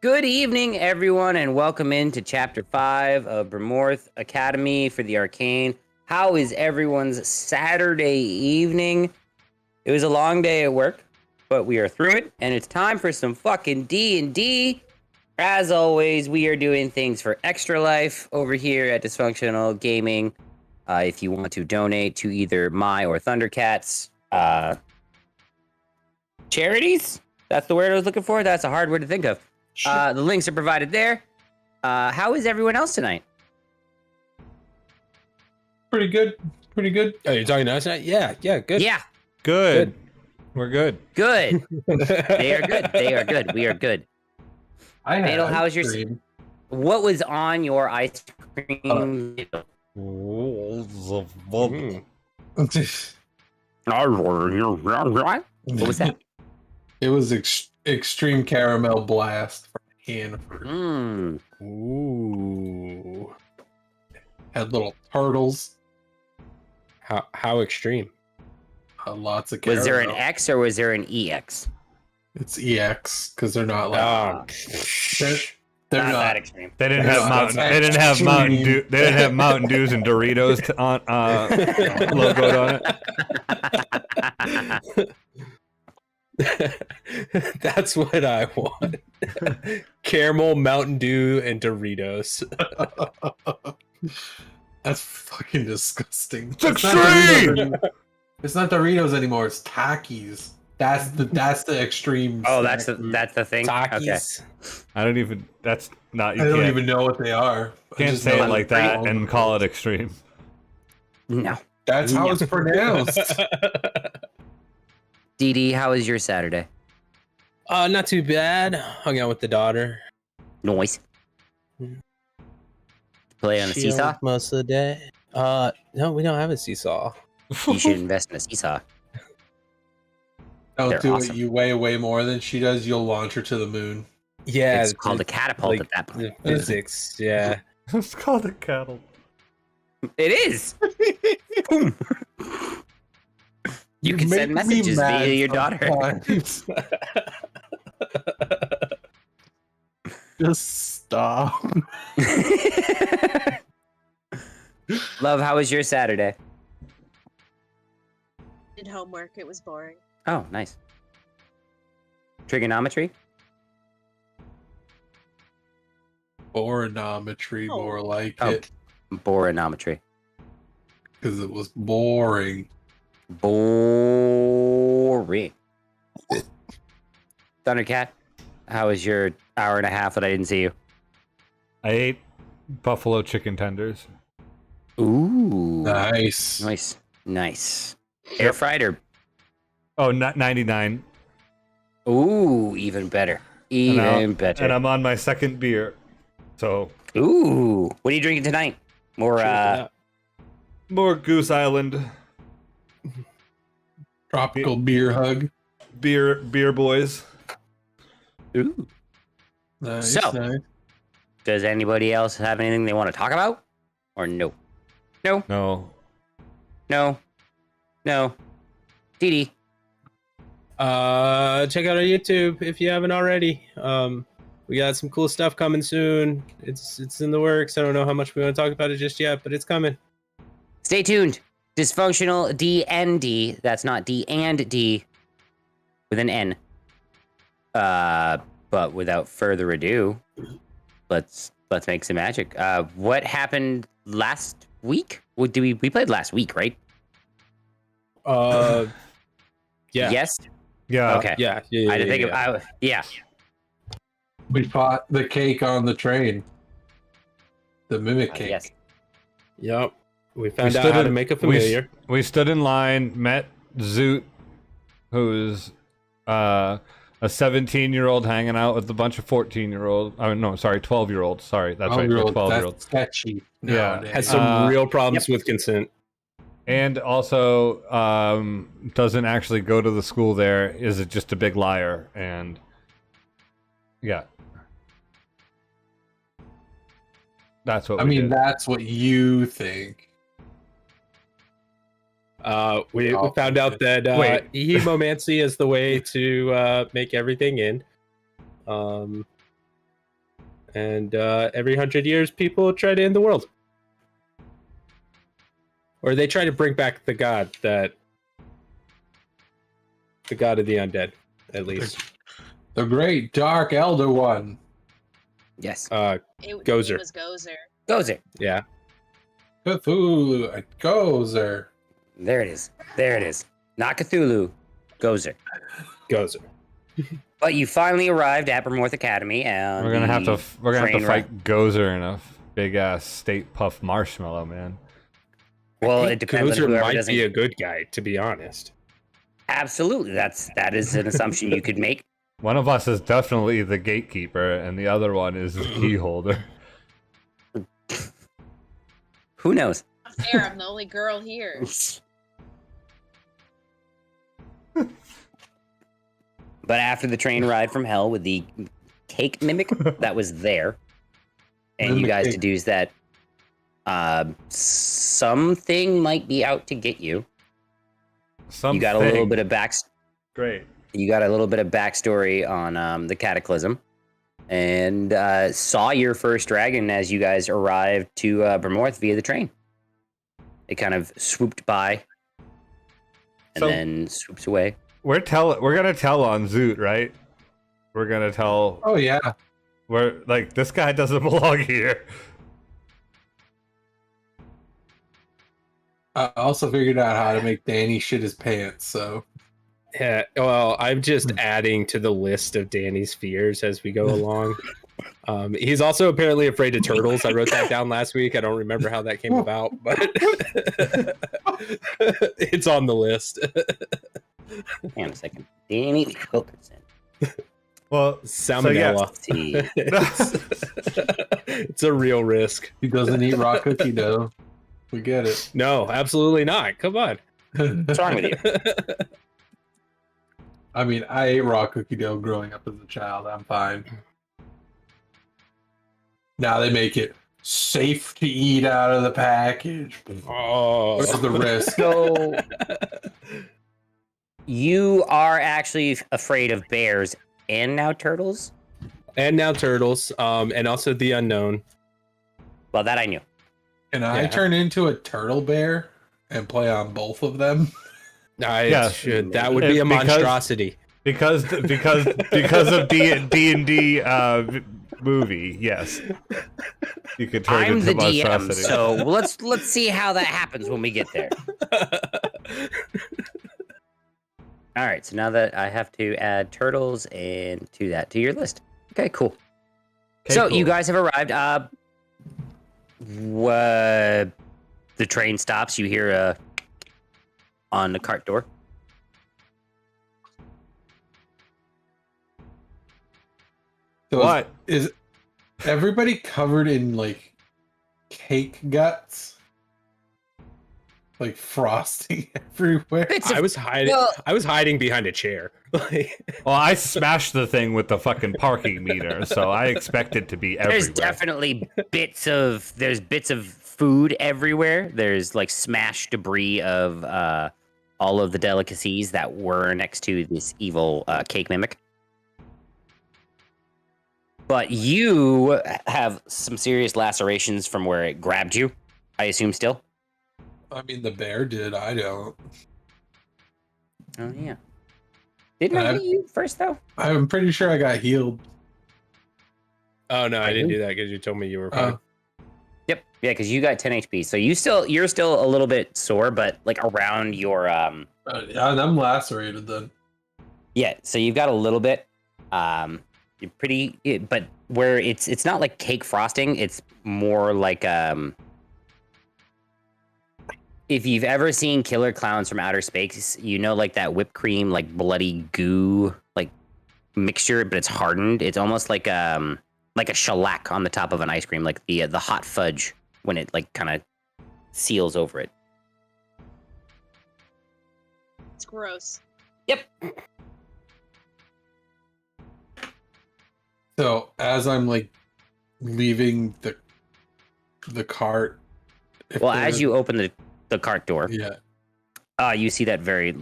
Good evening, everyone, and welcome into Chapter 5 of Bremmorth Academy for the Arcane. How is everyone's Saturday evening? It was a long day at work, but we are through it, and it's time for some fucking D&D. As always, we are doing things for Extra Life over here at Dysfunctional Gaming. If you want to donate to either my or Thundercat's charities, that's the word I was looking for. That's a hard word to think of. The links are provided there. How is everyone else tonight? Pretty good. Pretty good. Oh, you're talking to us tonight? Yeah, good. Yeah, Good. We're good. good. They are good. They are good. We are good. I had Fatal, how was your? cream. What was on your ice cream? Mm. What was that? It was extreme caramel blast from Hannaford. Mm. Ooh. Had little turtles. How extreme? Lots of caramel. Was there an X or was there an EX? It's EX because they're not like they're Not not. that extreme. They didn't That's have not Mountain. They didn't have Mountain extreme. Dew. They didn't have Mountain Dews and Doritos on logoed on it. That's what I want. Caramel, Mountain Dew, and Doritos. That's fucking disgusting. It's It's not extreme! Doritos. It's not Doritos anymore. It's Takis. That's the extreme. Oh, snack that's the food. thing. Okay. Takis. I don't even. That's not. You I don't can't, even know what they are. I can't just say know it like they're that all and over call the it extreme. No. That's how it's pronounced. DD, how was your Saturday? Not too bad. Hung out with the daughter. Noise. Play on a Chilled seesaw? most of the day. No, we don't have a seesaw. You should invest in a seesaw. Don't They're do awesome. it. You weigh way more than she does. You'll launch her to the moon. Yeah, It's called a catapult like at that point. the physics. Yeah. It's called a cattle. It is. You can send make me messages mad via your daughter. sometimes. Just stop. Love, how was your Saturday? Did homework. It was boring. Oh, nice. Trigonometry? Boronometry, more like Oh. it, Boronometry. because it was boring. Boring. Thundercat, how was your hour and a half that I didn't see you? I ate buffalo chicken tenders. Ooh. Nice. Nice. Nice. Air fried or? Oh, not 99. Ooh, even better. Even better. And I'm on my second beer. So Ooh. What are you drinking tonight? More, more Goose Island Tropical beer hug. beer boys. ooh. Nice, So- nice. Does anybody else have anything they want to talk about? Or no? No? No. No? No? DD. Check out our YouTube if you haven't already. We got some cool stuff coming soon. It's in the works. I don't know how much we want to talk about it just yet, but it's coming. Stay tuned. Dysfunctional DND. That's not D and D with an N. But without further ado, let's make some magic. What happened last week? What we played last week, right? Yeah. Yes. Yeah. Okay. Yeah. I didn't think of. Yeah. We fought the cake on the train. The mimic cake. Yes. Yep. We found We out stood how to in- make a familiar. We stood in line, met Zoot, who's a 17-year-old hanging out with a bunch of 14-year-old. Oh no, sorry, 12-year-olds. Sorry, that's right, 12-year-olds. That's sketchy. Yeah. Nowadays. Has some real problems with consent. And also doesn't actually go to the school there, is just a big liar. And yeah. That's what I we mean, did. that's what you think. We Oh, found out that Wait. hemomancy is the way to make everything in. And every 100 years, people try to end the world. Or they try to bring back the god of the undead, at least. The great Dark Elder One. Yes. It Gozer. was Gozer. Gozer. Yeah. Cthulhu, a Gozer. There it is. There it is. Not Cthulhu. Gozer. Gozer. But you finally arrived at Bremmorth Academy, and We're gonna have to train fight Gozer in a big ass state puff marshmallow, man. Well, I it think depends on Gozer whoever might doesn't. be a good guy, to be honest. Absolutely, that is an assumption you could make. One of us is definitely the gatekeeper, and the other one is the key holder. Who knows? Not fair, I'm the only girl here. But after the train ride from hell with the cake mimic that was there, and you guys deduce that something might be out to get you. You got a little bit of Great. You got a little bit of backstory on the Cataclysm, and saw your first dragon as you guys arrived to Bremmorth via the train. It kind of swooped by, and then swoops away. We're gonna tell on Zoot, right? We're gonna tell. Oh yeah. We're like, this guy doesn't belong here. I also figured out how to make Danny shit his pants, so. Yeah, well, I'm just adding to the list of Danny's fears as we go along. He's also apparently afraid of turtles. I wrote that down last week. I don't remember how that came about, but it's on the list. Hang on a second. Danny Wilkerson. Well, Salmonella. It's a real risk. He doesn't eat raw cookie dough. We get it. No, absolutely not. Come on. What's wrong with you? I mean, I ate raw cookie dough growing up as a child. I'm fine. Now they make it safe to eat out of the package. Oh, What's the risk? So you are actually afraid of bears and now turtles? and now turtles, and also the unknown. Well, that I knew. Can I Yeah. turn into a turtle bear and play on both of them? I should. That would be a Because- monstrosity. because of D&D movie, yes. You could turn I'm into the DM, monstrosity. so let's see how that happens when we get there. All right, so now that I have to add turtles and to your list. Okay, cool. Okay, So cool. you guys have arrived. The train stops. You hear on the cart door. So What? is everybody covered in like cake guts? Like frosting everywhere? Bits of- I was hiding. Well- I was hiding behind a chair. Like, Well, I smashed the thing with the fucking parking meter, so I expect it to be everywhere. There's definitely bits of food everywhere. There's like smashed debris of all of the delicacies that were next to this evil cake mimic. But you have some serious lacerations from where it grabbed you, I assume still. I mean, the bear did. I don't. Oh yeah. Didn't I I'm- get you first though? I'm pretty sure I got healed. oh no, I didn't do that because you told me you were fine. Yep. Yeah, because you got 10 HP. So you're still a little bit sore, but like around your Yeah, I'm lacerated then. yeah, so you've got a little bit. You're pretty, but where it's not like cake frosting. It's more like if you've ever seen Killer Clowns from Outer Space, you know, like that whipped cream, like bloody goo, like mixture, but it's hardened. It's almost like a shellac on the top of an ice cream, like the hot fudge when it like kind of seals over it. It's gross. Yep. So as I'm like leaving the cart. if Well, there's- as you open the cart door, Yeah. you see that very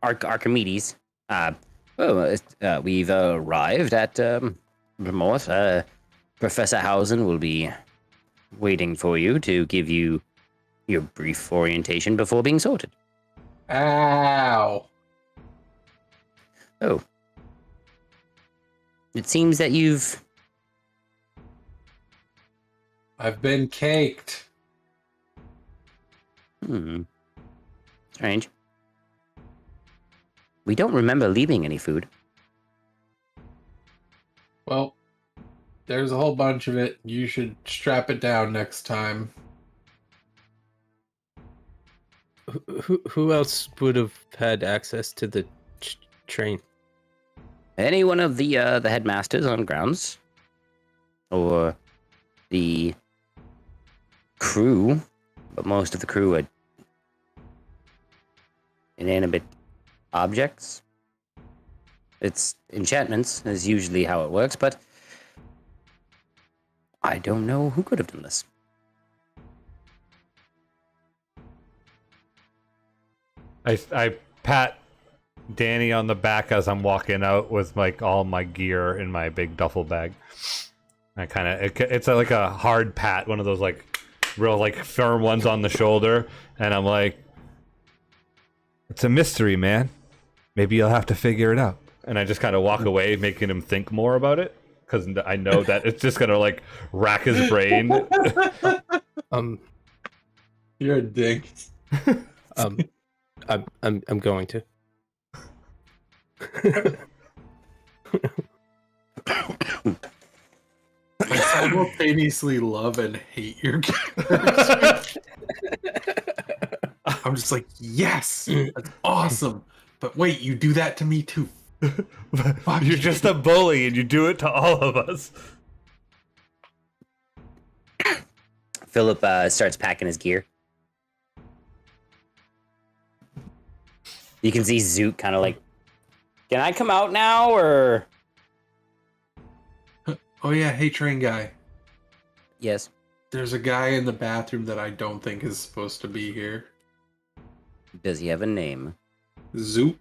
Archimedes. We've arrived at Bremmorth, Professor Hausen will be waiting for you to give you your brief orientation before being sorted. Ow. Oh. It seems that I've been caked. Strange. We don't remember leaving any food. Well, there's a whole bunch of it. You should strap it down next time. Who else would have had access to the train? Any one of the headmasters on grounds, or the crew, but most of the crew are inanimate objects. It's enchantments is usually how it works, but I don't know who could have done this. I pat Danny on the back as I'm walking out with like all my gear in my big duffel bag. I kind of it's like a hard pat, one of those like real like firm ones on the shoulder, and I'm like, it's a mystery, man. Maybe you'll have to figure it out. And I just kind of walk away, making him think more about it, because I know that it's just gonna like rack his brain. You're a dick. I'm going to. I simultaneously love and hate your character. I'm just like, yes, that's awesome. But wait, you do that to me too. You're just a bully, and you do it to all of us. Philip starts packing his gear. You can see Zoot kind of like, can I come out now, or? Oh yeah, hey train guy. Yes. There's a guy in the bathroom that I don't think is supposed to be here. Does he have a name? Zoop.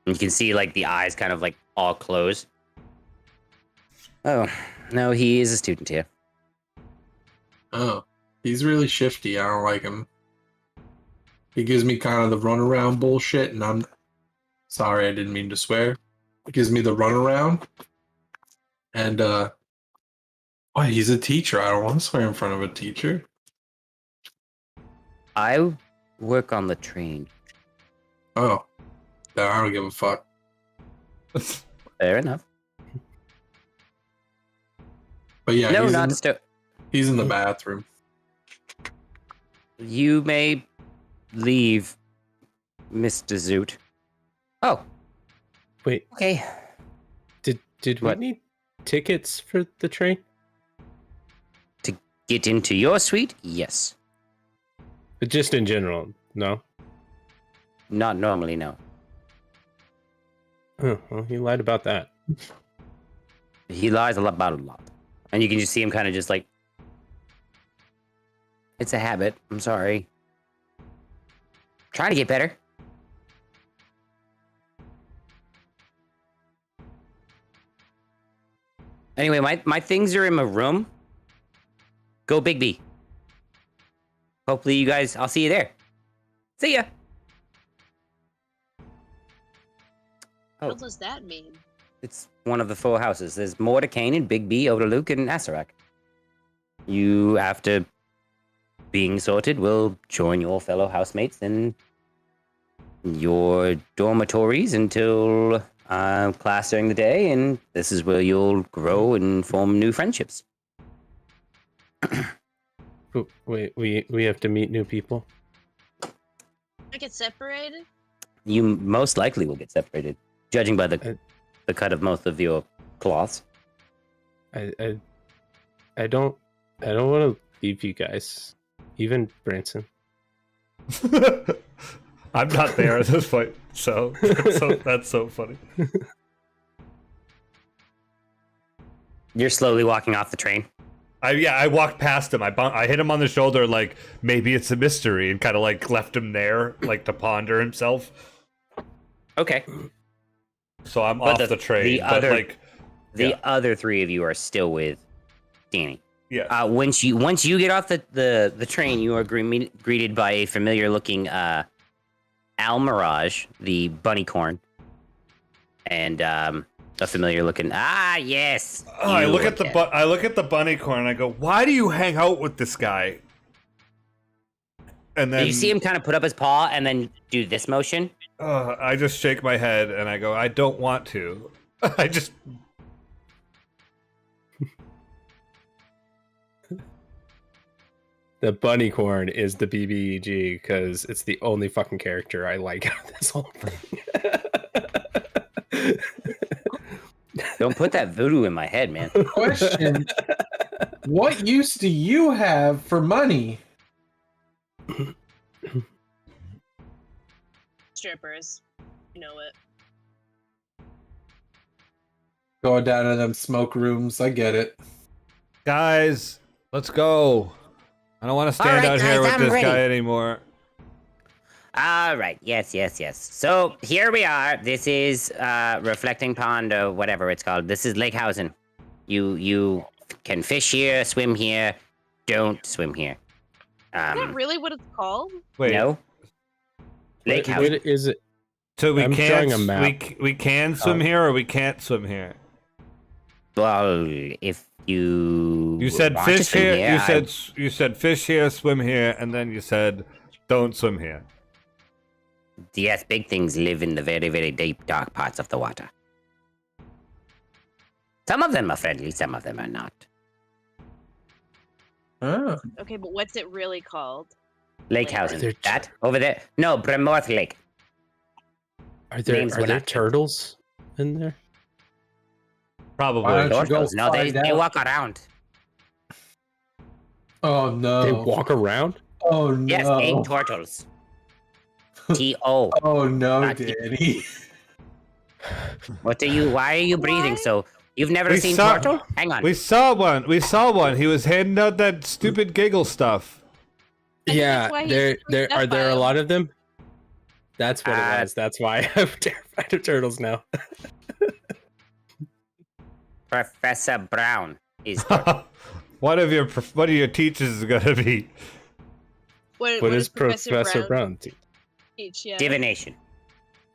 You can see like the eyes kind of like all closed. Oh, no, he is a student here. Oh, he's really shifty. I don't like him. He gives me kind of the runaround bullshit, and I'm sorry, I didn't mean to swear. He gives me the runaround, and oh, he's a teacher. I don't want to swear in front of a teacher. I work on the train. Oh, then I don't give a fuck. Fair enough. But yeah, No, he's, not in, just he's in the bathroom. You may leave, Mr. Zoot. Oh, Wait, okay. did we What? need tickets for the train? To get into your suite? Yes. But just in general, no. Not normally, no. Oh, well, he lied about that. He lies about a lot. And you can just see him kind of just like, it's a habit. I'm sorry. Trying to get better. Anyway, my things are in my room. Go Big B. Hopefully you guys, I'll see you there. See ya. Oh, What does that mean? it's one of the 4 houses. There's Mordecane and Big B, Odaluk, and Asarak. You, after being sorted, will join your fellow housemates in your dormitories until class during the day, and this is where you'll grow and form new friendships. Wait, we have to meet new people. I get separated? You most likely will get separated, judging by the cut of most of your cloths. I don't want to leave you guys, even Branson. I'm not there at this point, so that's so funny. You're slowly walking off the train. I walked past him. I hit him on the shoulder, like maybe it's a mystery, and kind of like left him there, like to ponder himself. Okay. So I'm But off the train. But like, the other three of you are still with Danny. yeah. Once you get off the train, you are greeted by a familiar looking Almirage, the bunnycorn, and a familiar looking yes. I you look at again. I look at the bunnycorn and I go, "Why do you hang out with this guy?" And then You see him kind of put up his paw and then do this motion. I just shake my head and I go, "I don't want to." I just The bunnycorn is the BBEG because it's the only fucking character I like out of this whole thing. Don't put that voodoo in my head, man. Question: what use do you have for money? Strippers. You know it. Going down to them smoke rooms. I get it. guys, let's go. I don't want to stand right, out here guys, with I'm this ready. guy anymore. All right. Yes. So here we are. This is Reflecting Pond or whatever it's called. This is Lake Housen. You can fish here, swim here. Don't swim here. Is that really what it's called? Wait, No. Lake Housen. What is it? so we I'm can't drawing a map. we can swim here or we can't swim here. Well, if you said want to fish swim here. I- You said fish here, swim here, and then you said don't swim here. yes, big things live in the very, very deep, dark parts of the water. Some of them are friendly, some of them are not. Oh. Okay, but what's it really called? Lake Are Housen. there t- That over there? No, Bremmorth Lake. Are there Names were not- turtles in there? Probably. Why don't you go Turtles. No, they find out? walk around. Oh no! They walk around? Oh no! Yes, big turtles. T-O. Oh no, Not- Danny! Why are you breathing Why? so? You've never We seen saw- turtle? Hang on. We saw one. We saw one. He was handing out that stupid giggle stuff. I think Yeah, that's why he's there freaked are out there by a them. lot of them? That's what it Uh, was. That's why I'm terrified of turtles now. Professor Brown is turtle. One of your teachers is gonna be. What What does is Professor Brown? teach? Yeah. divination.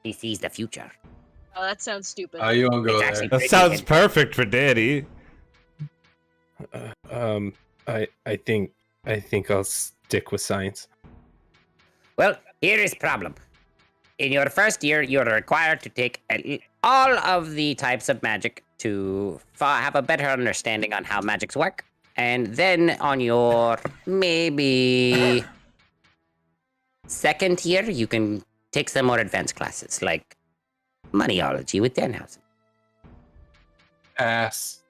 He sees the future. Oh, that sounds stupid. Oh, you won't go It's there. actually- That sounds perfect for Danny. I think I'll stick with science. Well, here is problem. In your first year, you're required to take all of the types of magic to have a better understanding on how magics work. And then on your maybe second year, you can take some more advanced classes like moneyology with Danhausen. Pass.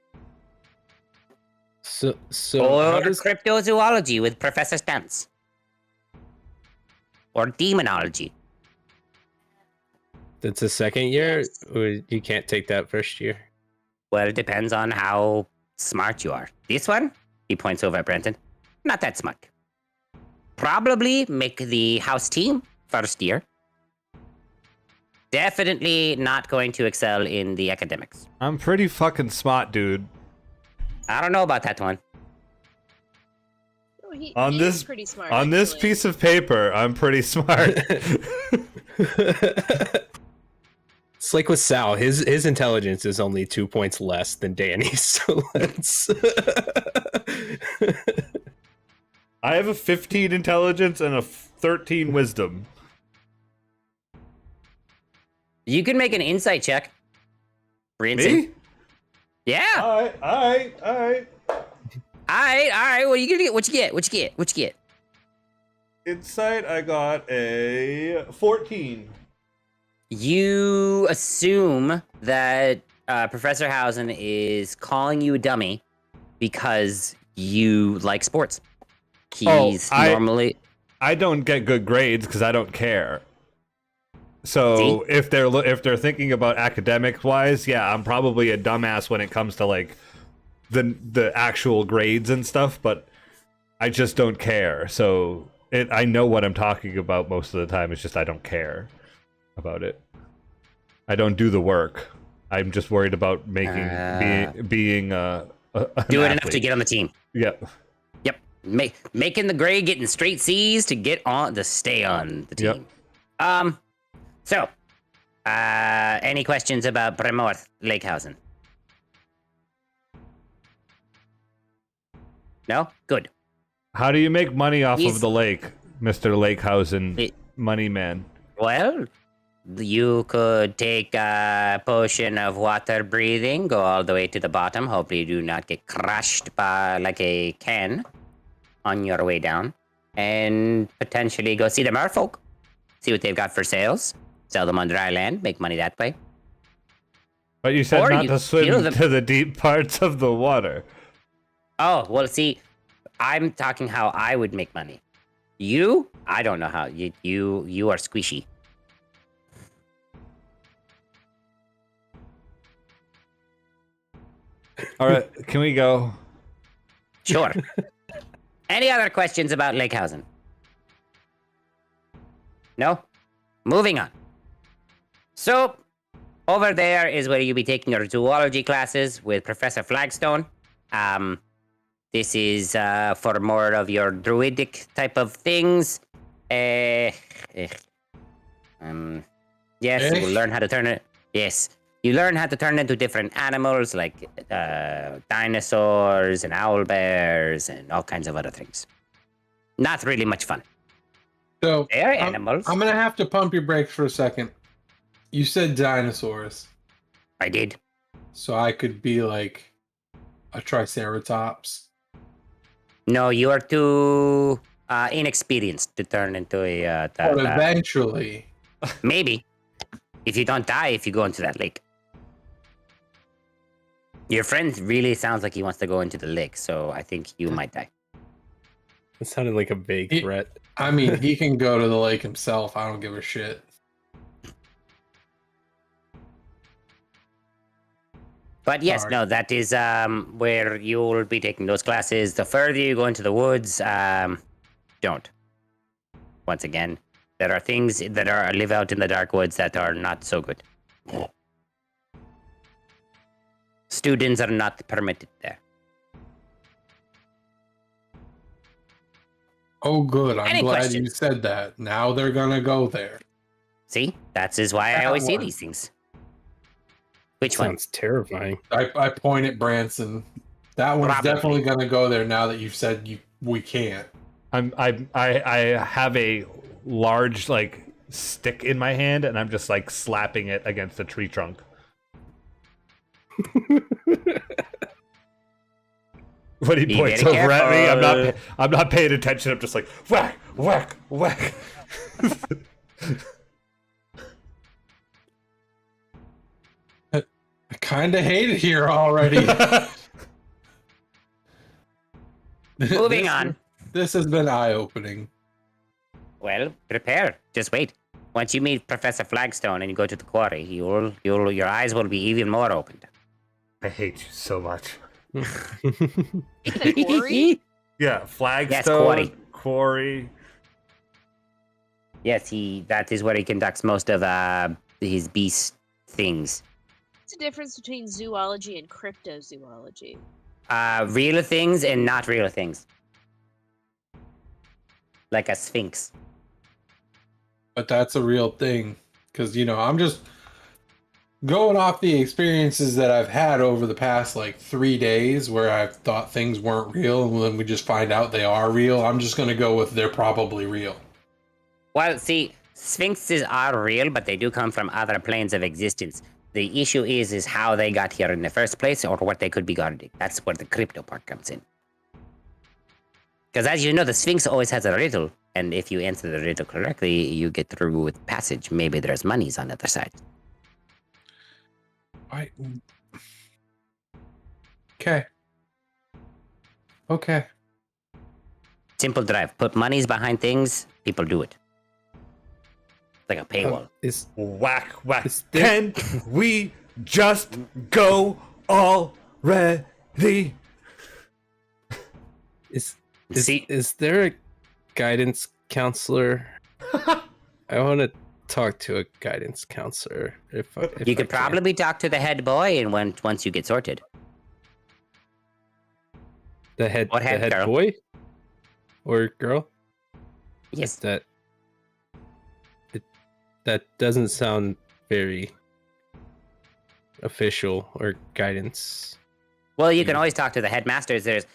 So how Or does cryptozoology with Professor Stantz. Or demonology. that's a second year? Yes. Or you can't take that first year? Well, it depends on how smart you are. This one, he points over at Brenton, not that smart. Probably make the house team first year. Definitely not going to excel in the academics. I'm pretty fucking smart, dude. I don't know about that one. Oh, he On is this- pretty smart. On this actually. piece of paper, I'm pretty smart. It's like with Sal. His intelligence is only 2 points less than Danny's. So let's. I have a 15 intelligence and a 13 wisdom. You can make an insight check. Brenton. Me? Yeah. Alright. All right. Well, you gonna get what you get. Insight, I got a 14. You assume that Professor Hausen is calling you a dummy because you like sports. He's normally. I don't get good grades because I don't care. So See? if they're thinking about academic wise, yeah, I'm probably a dumbass when it comes to like the actual grades and stuff. But I just don't care. So I know what I'm talking about most of the time. It's just I don't care about it. I don't do the work. I'm just worried about making being an Doing enough to athlete. get on the team. Yep. Yep. Making the grade, getting straight C's to get on to stay on the team. Yep. So, any questions about Bremmorth Lakehausen? No? Good. How do you make money off He's- of the lake, Mr. Lakehausen, money man? Well, you could take a potion of water breathing, go all the way to the bottom. Hopefully you do not get crushed by like a can on your way down. And potentially go see the merfolk. See what they've got for sales. Sell them on dry land, make money that way. But you said Or not you to swim kill them. to the deep parts of the water. Oh, well, see, I'm talking how I would make money. You, I don't know how. You are squishy. All right, can we go? Sure. Any other questions about Lakehausen? No? Moving on. So, over there is where you'll be taking your zoology classes with Professor Flagstone. This is for more of your druidic type of things. Yes, you'll learn how to turn it. Yes, you learn how to turn into different animals like dinosaurs and owl bears and all kinds of other things. Not really much fun. So They're animals. I'm gonna have to pump your brakes for a second. You said dinosaurs, I did. so I could be like a triceratops. No, you are too inexperienced to turn into a. But eventually, Maybe. If you don't die, if you go into that lake. Your friend really sounds like he wants to go into the lake, so I think you might die. It sounded like a vague He- threat. I mean, he can go to the lake himself. I don't give a shit. But yes, Sorry. no, that is where you'll be taking those classes. The further you go into the woods, don't. Once again, there are things that are live out in the dark woods that are not so good. Students are not permitted there. Oh, good. I'm Any glad you questions? said that. Now they're gonna go there. See, that is why I That always say one. these things. Which one? Sounds terrifying. I point at Branson. That one's Probably. definitely gonna go there now that you've said we can't. I have a large like stick in my hand, and I'm just like slapping it against a tree trunk. When he Be points very over at me, careful. I'm not paying attention. I'm just like whack, whack, whack. I kind of hate it here already. Moving on. This has been eye-opening. Well, prepare. Just wait. Once you meet Professor Flagstone and you go to the quarry, your eyes will be even more opened. I hate you so much. The quarry? Yeah, Flagstone, quarry. quarry. Yes, that is where he conducts most of his beast things. What's the difference between zoology and cryptozoology? Real things and not real things. Like a sphinx. But that's a real thing. Because, I'm just going off the experiences that I've had over the past, 3 days where I've thought things weren't real, and then we just find out they are real. I'm just going to go with they're probably real. Well, see, sphinxes are real, but they do come from other planes of existence. The issue is how they got here in the first place, or what they could be guarding. That's where the crypto part comes in. Because as you know, the Sphinx always has a riddle, and if you answer the riddle correctly, you get through with passage. Maybe there's monies on the other side. Okay. Okay. Simple drive. Put monies behind things, people do it. Like a paywall. Is Whack, whack. Is there- Can we just go already? is See- is there a guidance counselor? I want to talk to a guidance counselor. If You I could can. probably talk to the head boy, and once you get sorted. the head What head girl? boy or girl. Yes. That doesn't sound very official or guidance. Well, you can always talk to the headmasters. There's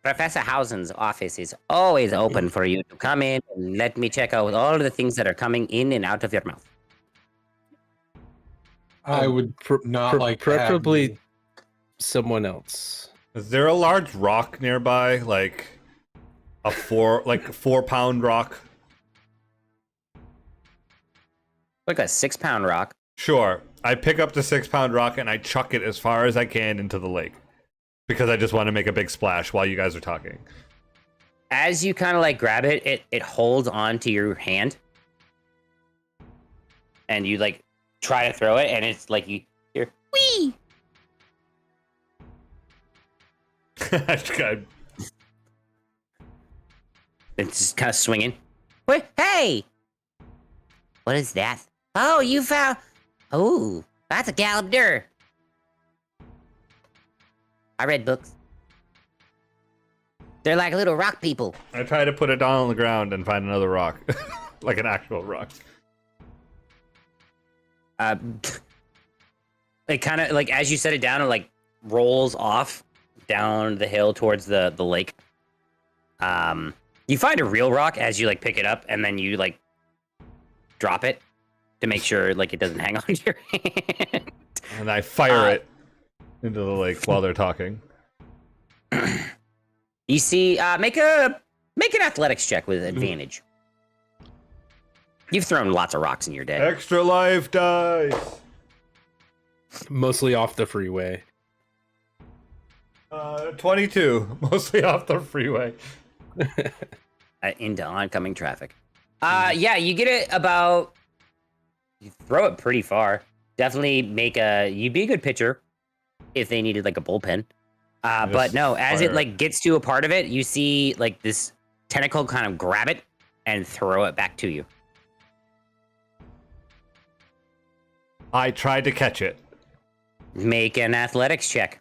Professor Hausen's office is always open for you to come in and let me check out all of the things that are coming in and out of your mouth. I would not like preferably that. someone else. Is there a large rock nearby, like a 4-pound rock? Like a 6-pound rock. Sure. I pick up the 6-pound rock and I chuck it as far as I can into the lake because I just want to make a big splash while you guys are talking. As you kind of like grab it, it holds onto your hand, and you like try to throw it, and it's like you're wee. God. It's just kind of swinging. Wait, hey! What is that? Oh, you found... Oh, that's a Galabdur. I read books. They're like little rock people. I try to put it down on the ground and find another rock, like an actual rock. It kind of, like, as you set it down, it, like, rolls off down the hill towards the lake. You find a real rock as you, like, pick it up, and then you, like, drop it to make sure, like, it doesn't hang on your hand. And I fire it into the lake while they're talking. You see, make an athletics check with advantage. You've thrown lots of rocks in your day. Extra life dice. Mostly off the freeway. 22, mostly off the freeway. Into oncoming traffic. Yeah, you get it about... You throw it pretty far. Definitely you'd be a good pitcher if they needed, like, a bullpen. But no, as it, like, gets to a part of it, you see, like, this tentacle kind of grab it and throw it back to you. I tried to catch it. Make an athletics check.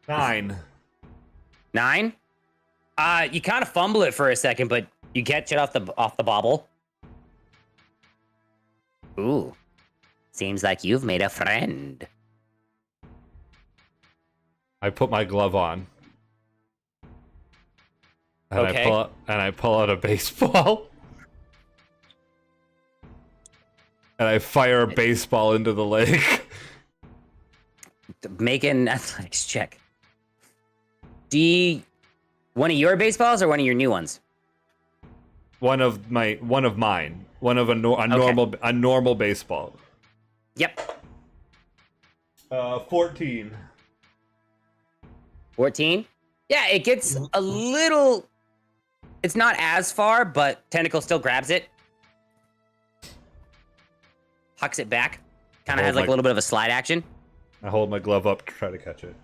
9. 9? You kind of fumble it for a second, but you catch it off the bobble. Ooh. Seems like you've made a friend. I put my glove on. And Okay. I pull out a baseball. And I fire a baseball into the lake. Make an athletics check. One of your baseballs or one of your new ones? One of mine. One of a normal baseball. Yep. 14. 14? Yeah, it gets a little... It's not as far, but Tentacle still grabs it. Hucks it back. Kind of has like a little bit of a slide action. I hold my glove up to try to catch it.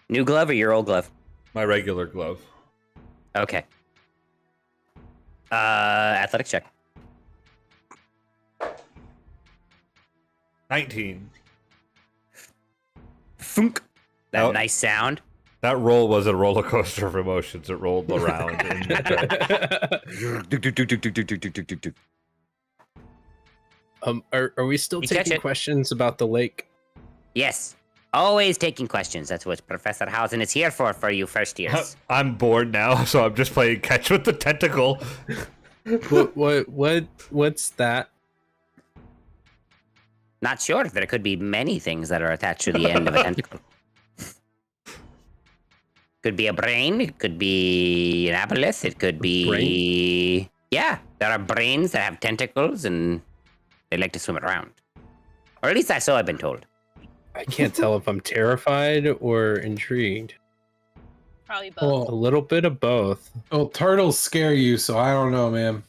New glove or your old glove? My regular glove. Okay. Athletics check. 19. Thunk. That Oh. nice sound. That roll was a roller coaster of emotions. It rolled around. Are we still You catch taking it. questions about the lake? Yes. Always taking questions. That's what Professor Hausen is here for you first years. I'm bored now, so I'm just playing catch with the tentacle. What's that? Not sure. There could be many things that are attached to the end of a tentacle. Could be a brain. It could be an aboleth. It could be... Yeah, there are brains that have tentacles and they like to swim around. Or at least that's so I've been told. I can't tell if I'm terrified or intrigued. Probably both. A little bit of both. Well, turtles scare you, so I don't know, man.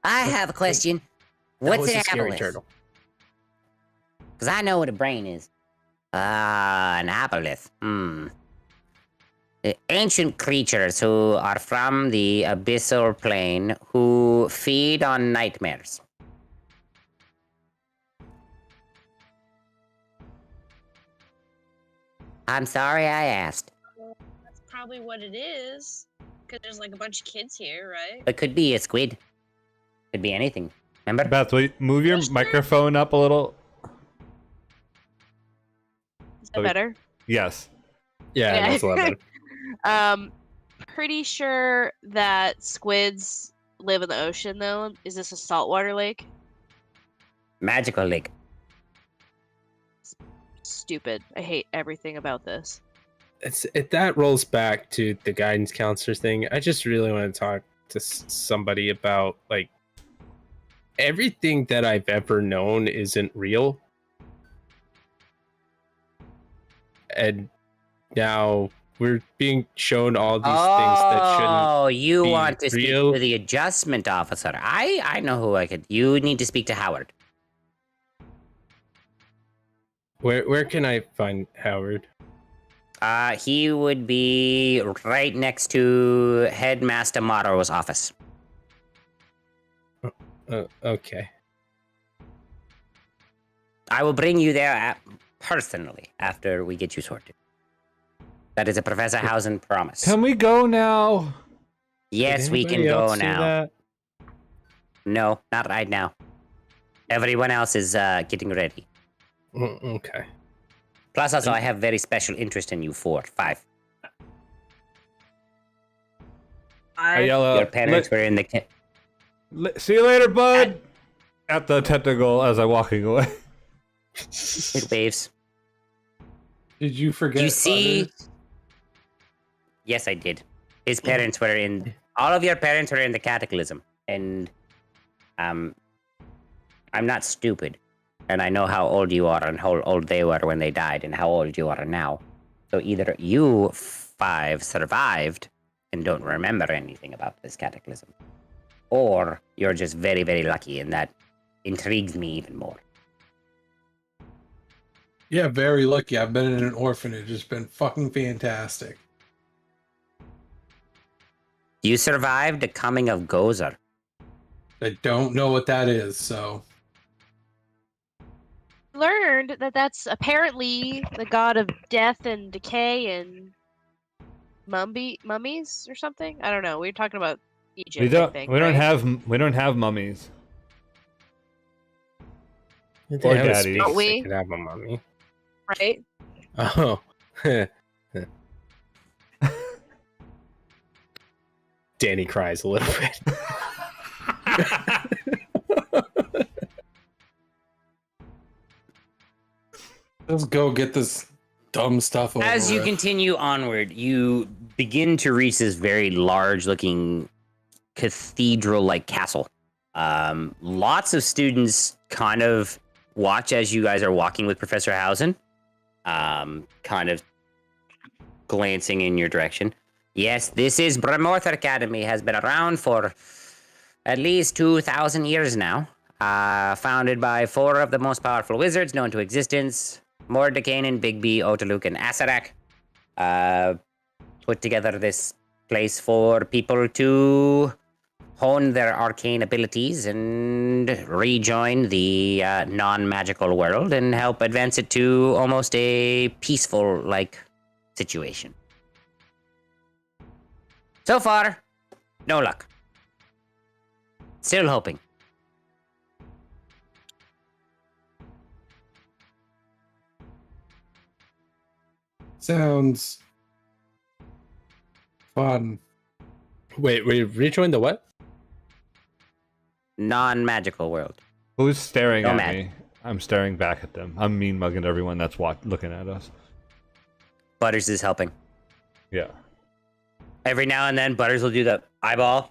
I have a question. That What's was an a scary aboleth? turtle. Because I know what a brain is. An aboleth. Ancient creatures who are from the abyssal plane who feed on nightmares. I'm sorry I asked. That's probably what it is. Because there's like a bunch of kids here, right? It could be a squid. Could be anything. Remember? Beth, will you move your microphone up a little? Is that better? Yes. Yeah, that's a lot better. Pretty sure that squids live in the ocean, though. Is this a saltwater lake? Magical lake. Stupid. I hate everything about this. That rolls back to the guidance counselor thing. I just really want to talk to somebody about like everything that I've ever known isn't real, and now we're being shown all these things that shouldn't. Oh, you be want to speak real. to the adjustment officer. I know who I could. You need to speak to Howard. Where can I find Howard? He would be right next to Headmaster Morrow's office. Okay. I will bring you there personally after we get you sorted. That is a Professor Hausen promise. Can we go now? Yes, Did we can anybody go else see now. that? No, not right now. Everyone else is getting ready. Okay. Plus, also, I have very special interest in you 5. I yell out, Your parents were in the... see you later, bud! At the tentacle as I'm walking away. It waves. Did you forget? You see- Butters? Yes, I did. His parents were in... All of your parents were in the cataclysm. And... I'm not stupid. And I know how old you are and how old they were when they died and how old you are now. So either you 5 survived and don't remember anything about this cataclysm, or you're just very, very lucky, and that intrigues me even more. Yeah, very lucky. I've been in an orphanage. It's been fucking fantastic. You survived the coming of Gozer. I don't know what that is, so Learned that that's apparently the god of death and decay and mummies or something. I don't know. We were talking about Egypt. We don't. I think, we don't right? have mummies. They Or have a daddies. space Don't that we? could have a mummy. Right? Oh. Danny cries a little bit. let's go get this dumb stuff over As you with. continue onward, you begin to reach this very large-looking cathedral-like castle. Lots of students kind of watch as you guys are walking with Professor Hausen, kind of glancing in your direction. Yes, this is Bremmorth Academy, has been around for at least 2,000 years now. Founded by 4 of the most powerful wizards known to existence, Mordekainen, Bigby, Otaluk, and Asarak. Put together this place for people to hone their arcane abilities and rejoin the non-magical world and help advance it to almost a peaceful-like situation. So far, no luck. Still hoping. Sounds fun. Wait, we rejoined the what? Non-magical world. Who's staring No at man. me? I'm staring back at them. I'm mean mugging everyone that's looking at us. Butters is helping. Yeah. Every now and then, Butters will do the eyeball.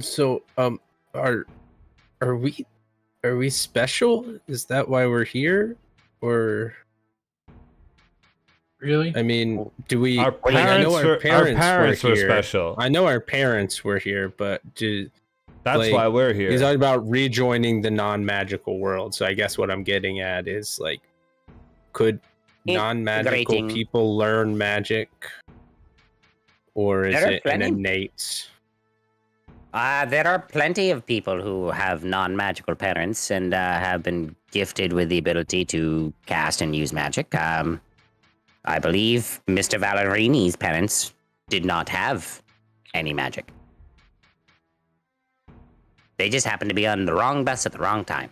So, are we special? Is that why we're here? Or Really? I mean, do we? Our like, I know parents were our parents were here. special. I know our parents were here, but That's Like, why we're here. He's talking about rejoining the non-magical world. So I guess what I'm getting at is like, could non-magical Integrating. people learn magic, or is There are it an plenty. innate? There are plenty of people who have non-magical parents and have been gifted with the ability to cast and use magic. I believe Mr. Valerini's parents did not have any magic. They just happened to be on the wrong bus at the wrong time.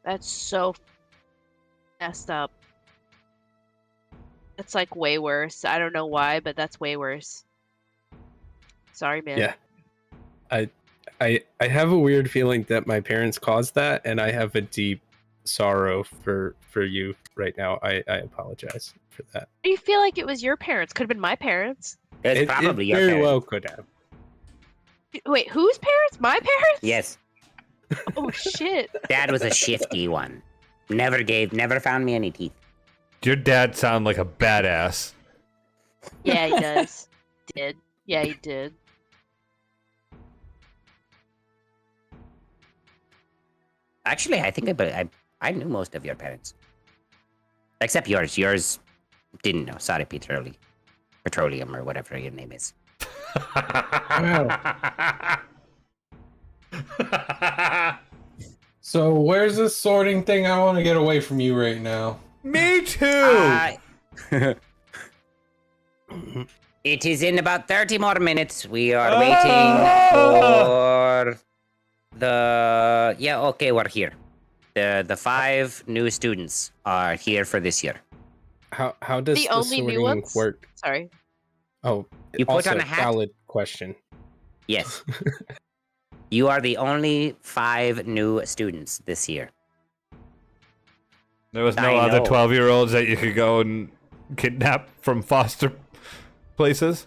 That's so messed up. That's like way worse. I don't know why, but that's way worse. Sorry, man. Yeah. I have a weird feeling that my parents caused that, and I have a deep sorrow for you right now. I apologize for that. You feel like it was your parents? Could have been my parents. It's probably your very parents. well could have. Wait, whose parents? My parents? Yes, Oh shit. Dad was a shifty one. Never found me any teeth. Your dad sound like a badass. Yeah, he does. Did. Yeah, he did. Actually, I think I knew most of your parents. Except yours. Yours didn't know. Sorry, Petroleum or whatever your name is. So where's this sorting thing? I want to get away from you right now. Me too. It is in about 30 more minutes. We are waiting for the... Yeah, okay, we're here. The 5 new students are here for this year. How does The the only new sorting ones? work? Sorry. Oh, You put also, on a hat? valid question. Yes. You are the only 5 new students this year. There was no I other know. 12-year-olds that you could go and kidnap from foster places?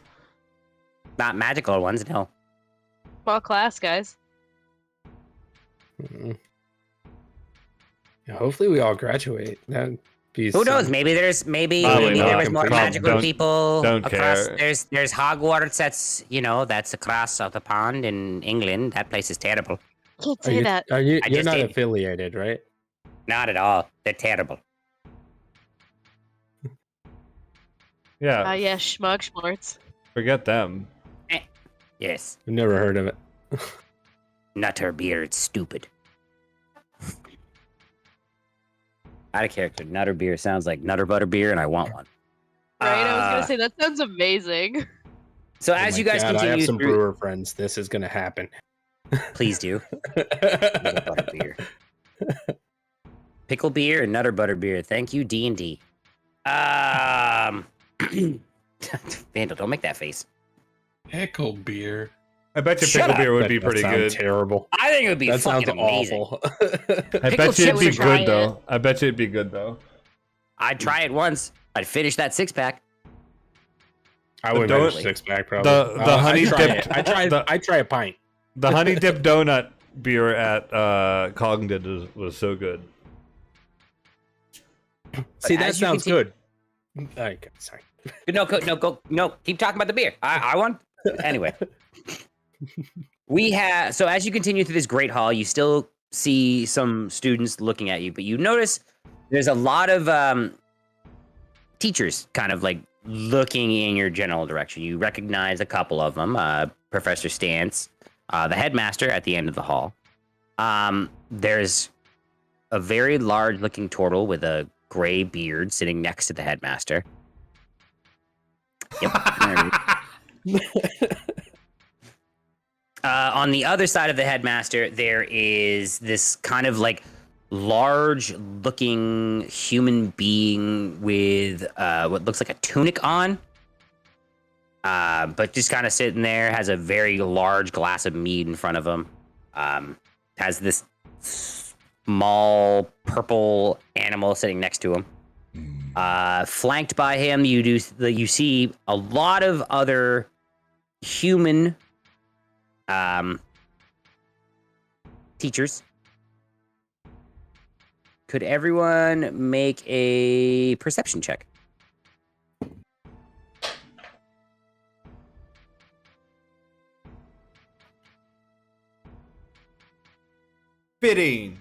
Not magical ones, no. Small class, guys. Mm. Yeah, hopefully we all graduate. That'd be Who knows? some- Maybe there was Probably not. more Don't- magical people don't across. care. There's Hogwarts. That's across the pond in England. That place is terrible. Can't Are say you, that. are you, I you're just not did. affiliated, right? Not at all. They're terrible. Yeah, Yeah, schmug sports. forget them. Yes. I've never heard of it. Nutter beer. It's stupid. Out of character. Nutter beer sounds like Nutter Butter beer, and I want one. Right? I was Uh, gonna say that sounds amazing. So Oh as my you guys God, I have continue some through, brewer friends. This is gonna happen. please do. Nutter Butter beer. Pickle beer and Nutter Butter beer. Thank you, D&D. Vandal, don't make that face. Pickle beer. I bet you Shut pickle up. beer would That- be that pretty sounds good. Terrible. I think it would be That sounds fucking amazing. awful. I Pickle bet you it'd be chips are good though. I bet you it'd be good though. I'd try it once. I'd finish that 6-pack. I would Don't- make a 6-pack probably. the honey I'd try dipped- it. I try a pint. The honey dip donut beer at Cognitive was so good. See, as that you sounds continue- good. Okay, sorry. No, keep talking about the beer. I won. Anyway. So as you continue through this great hall, you still see some students looking at you, but you notice there's a lot of teachers kind of like looking in your general direction. You recognize a couple of them, Professor Stance, the headmaster at the end of the hall. There's a very large looking turtle with a gray beard sitting next to the headmaster. Yep. there it is. On the other side of the headmaster, there is this kind of like large looking human being with what looks like a tunic on. But just kind of sitting there, has a very large glass of mead in front of him. Has this small purple animal sitting next to him. Flanked by him, you see a lot of other human teachers. Could everyone make a perception check? Fitting.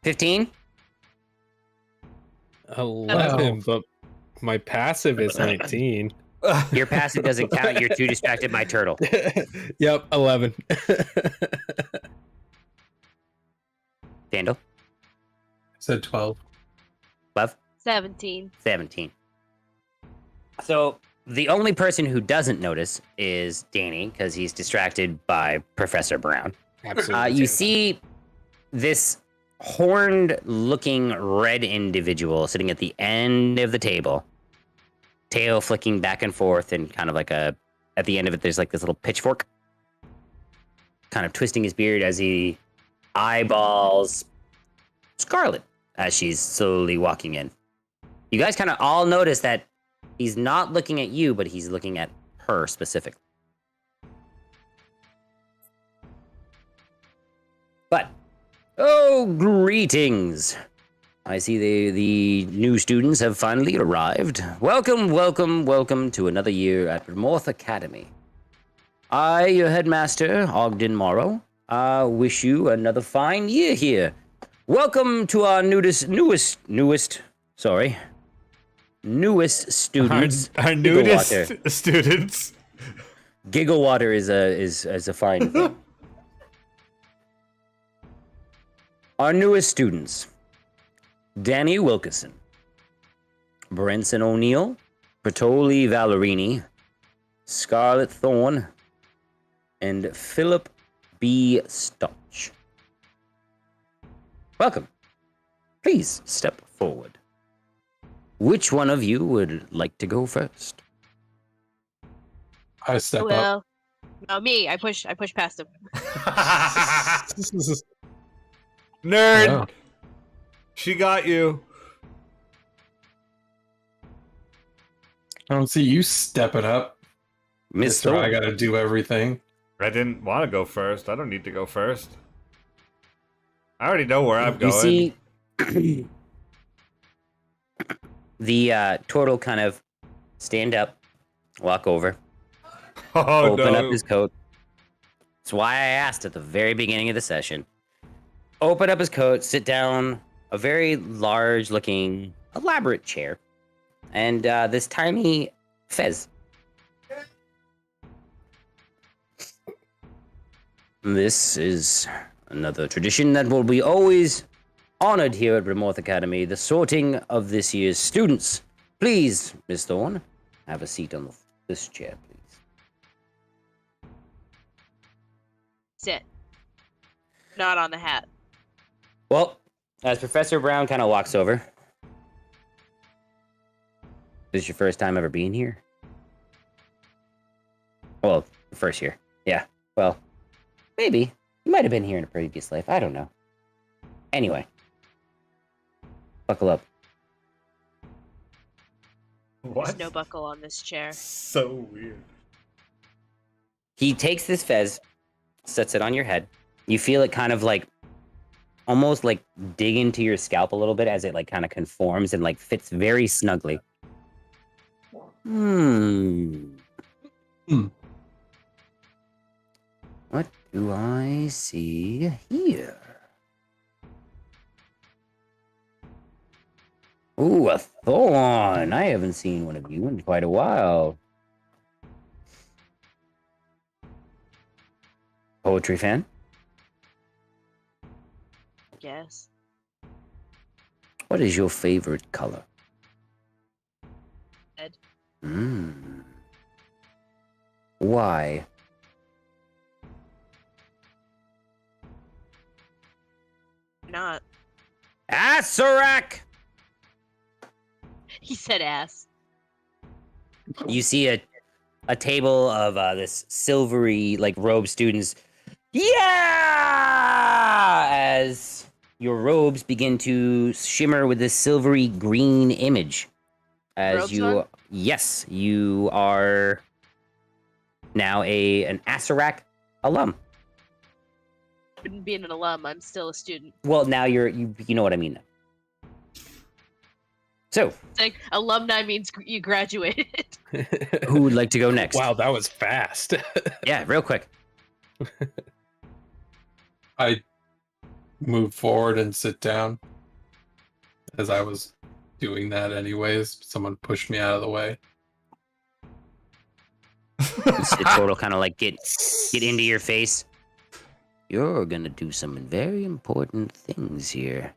15? 11, but my passive is 19. Your passive doesn't count. You're too distracted by turtle. Yep, 11. Dandel? I said 12. Love? 17. 17. So the only person who doesn't notice is Danny because he's distracted by Professor Brown. Absolutely. You see this horned-looking red individual sitting at the end of the table, tail flicking back and forth, and kind of like at the end of it, there's like this little pitchfork, kind of twisting his beard as he eyeballs Scarlet as she's slowly walking in. You guys kind of all notice that he's not looking at you, but he's looking at her specifically. But, oh, greetings. I see the new students have finally arrived. Welcome, welcome, welcome to another year at Bremmorth Academy. I, your headmaster, Ogden Morrow, wish you another fine year here. Welcome to our newest students. Our newest students. Gigawater is a fine thing. Our newest students, Danny Wilkerson, Brenson O'Neill, Bertoli Valerini, Scarlet Thorne, and Philip B. Stotch. Welcome. Please step forward. Which one of you would like to go first? I step up. Well, no, me. I push past him. Nerd. Oh. She got you. I don't see you stepping up. Miss Mister, I Thorne. gotta do everything. I didn't want to go first. I don't need to go first. I already know where I'm You going. see the turtle kind of stand up, walk over, Oh open no. up his coat. That's why I asked at the very beginning of the session. Open up his coat, sit down, a very large-looking, elaborate chair, and this tiny fez. This is another tradition that will be always honored here at Bremmorth Academy, the sorting of this year's students. Please, Miss Thorne, have a seat on this chair, please. Sit. Not on the hat. Well, as Professor Brown kind of walks over, this is your first time ever being here? Well, first year. Yeah, well, maybe. You might have been here in a previous life. I don't know. Anyway, buckle up. What? There's no buckle on this chair. So weird. He takes this fez, sets it on your head. You feel it kind of like, almost like dig into your scalp a little bit as it like kind of conforms and like fits very snugly. What do I see here? Ooh, a thorn. I haven't seen one of you in quite a while. Poetry fan? I guess. What is your favorite color? Red. Why? Not. Asarak! He said ass. You see a table of this silvery, like, robe students. Yeah! As your robes begin to shimmer with this silvery green image. As Robes you, on? yes, you are now an Asarak alum. Being an alum, I'm still a student. Well, now you know what I mean. So, It's like alumni means you graduated. who would like to go next? Wow, that was fast. Yeah, real quick. I move forward and sit down. As I was doing that anyways, someone pushed me out of the way. The turtle kind of like get into your face. You're gonna do some very important things here.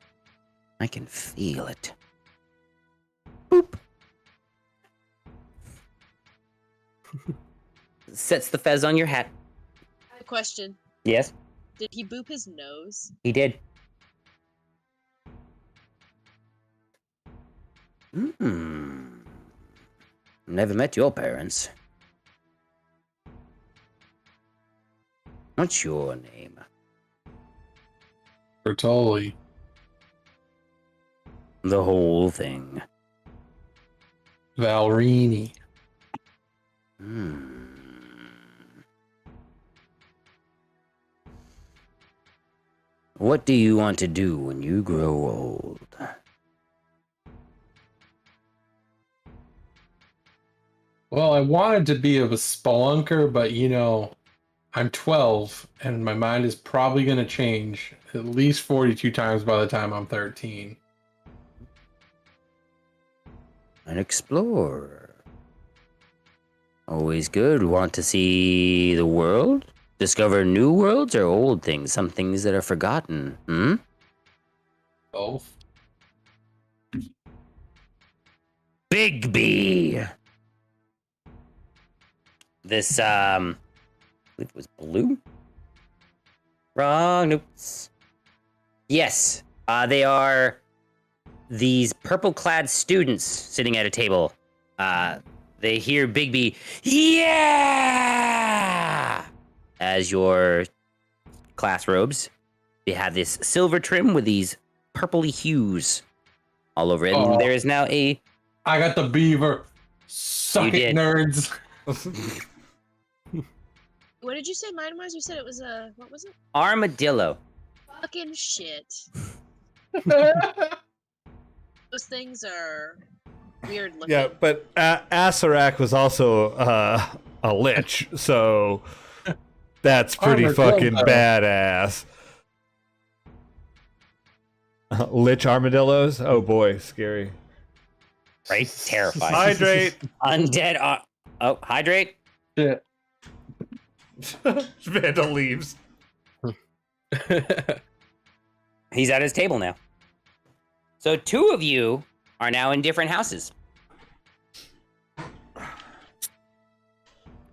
I can feel it. Boop. Sets the fez on your hat. A question. Yes, Did he boop his nose? he did. Never met your parents. What's your name? Bertoli. The whole thing. Valrini. What do you want to do when you grow old? Well, I wanted to be a spelunker, but I'm 12, and my mind is probably going to change at least 42 times by the time I'm 13. An explorer. Always good. Want to see the world? Discover new worlds or old things? Some things that are forgotten. Both. Bigby. This I believe it was blue. Wrong. Nope. Yes. They are these purple-clad students sitting at a table. They hear Bigby, yeah! As your class robes. They have this silver trim with these purpley hues all over it. And Oh. there is now a... I got the beaver. Suck You it, did. nerds. What did you say mine was? You said it was a... What was it? armadillo. Fucking shit. Those things are weird looking. Yeah, but Asarak was also a lich, so that's pretty fucking Armadillo. badass. Lich armadillos? Oh boy, scary. Right? Terrifying. Hydrate! Undead... hydrate? Shit. Vandal leaves. He's at his table now. So 2 of you are now in different houses.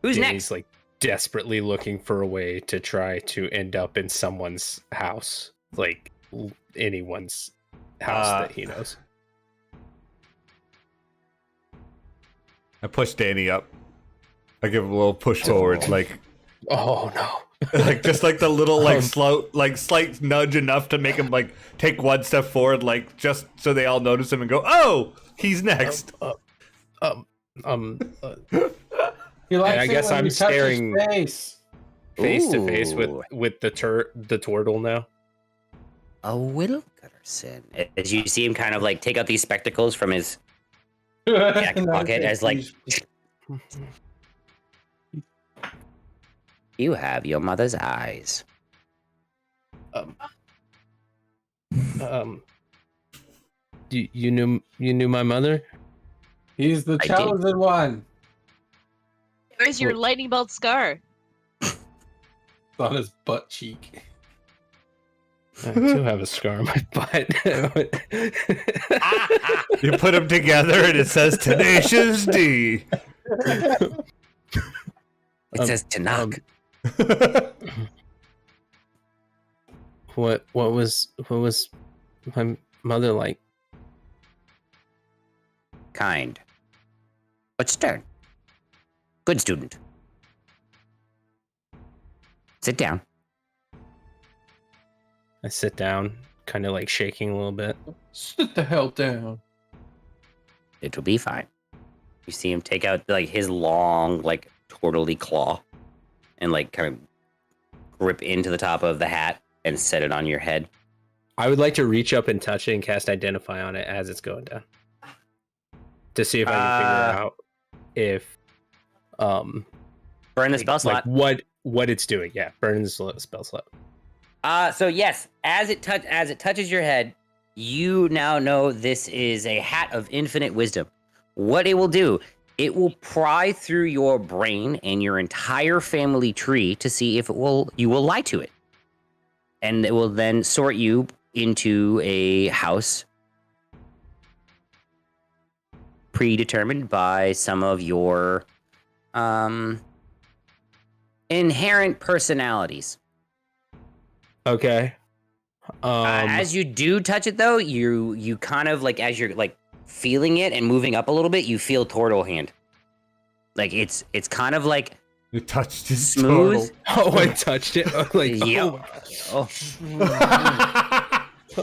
Who's Danny's next? like desperately looking for a way to try to end up in someone's house, like anyone's house that he knows. I push Danny up. I give him a little push forward, like Oh no! just like the little slight nudge enough to make him like take one step forward, like just so they all notice him and go, "Oh, he's next." He likes I it guess when I'm you touch his staring- face. Face to face Ooh. with the turtle now. A Wilkerson. As you see him kind of like take out these spectacles from his jacket pocket as like... You have your mother's eyes. You knew my mother? He's the I did. chosen one. Where's your lightning bolt scar? It's on his butt cheek. I do have a scar on my butt. You put them together and it says Tenacious D. It says to knock. What was my mother like? Kind. But stern. Good student. Sit down. I sit down, kind of like shaking a little bit. Sit the hell down. It will be fine. You see him take out like his long, like turtley claw and like kind of grip into the top of the hat and set it on your head. I would like to reach up and touch it and cast Identify on it as it's going down, to see if I can figure out if Burn the spell like slot. what it's doing. Yeah, burn the spell slot. So yes, as it touches your head, you now know this is a hat of infinite wisdom. What it will do, it will pry through your brain and your entire family tree to see if you will lie to it. And it will then sort you into a house predetermined by some of your inherent personalities. Okay. As you do touch it, though, you kind of like, as you're like feeling it and moving up a little bit, you feel turtle hand. Like it's kind of like You touched his smooth. Oh, I touched it. I'm like, Yep. oh,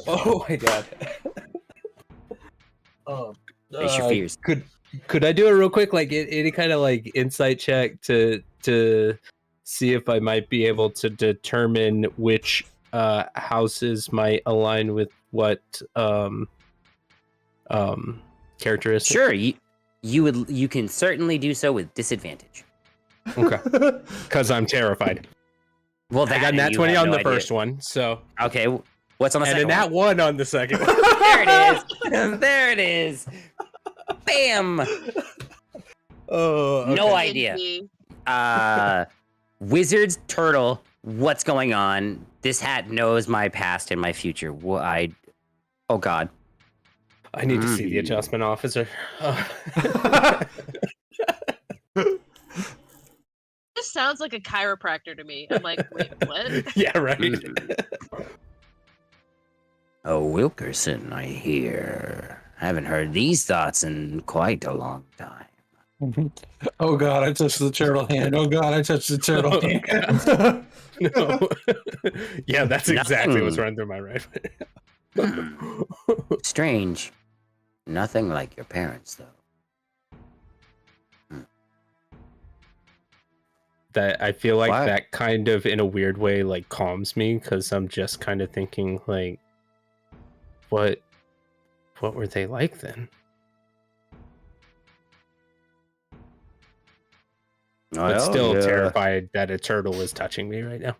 oh my god. Face your fears. Could I do it real quick? Like any kind of like insight check to see if I might be able to determine which houses might align with what characteristics? Sure, you can certainly do so with disadvantage. Okay. Because I'm terrified. Well, I got nat 20 on the first one, so Okay, what's on the and second a nat one? 1 on the second one. There it is. There it is. Bam. Oh, okay. No idea. Wizard's turtle. What's going on? This hat knows my past and my future. Oh God. I need to see the adjustment officer. This sounds like a chiropractor to me. I'm like, wait, what? Yeah, right. Oh, Wilkerson, I hear. I haven't heard these thoughts in quite a long time. Oh God, I touched the turtle hand. Oh God, I touched the turtle hand. No. Yeah, that's exactly what's running through my right. Strange. Nothing like your parents, though. That I feel like Why? that kind of, in a weird way, like calms me because I'm just kind of thinking, like, what were they like then? But still terrified that a turtle is touching me right now.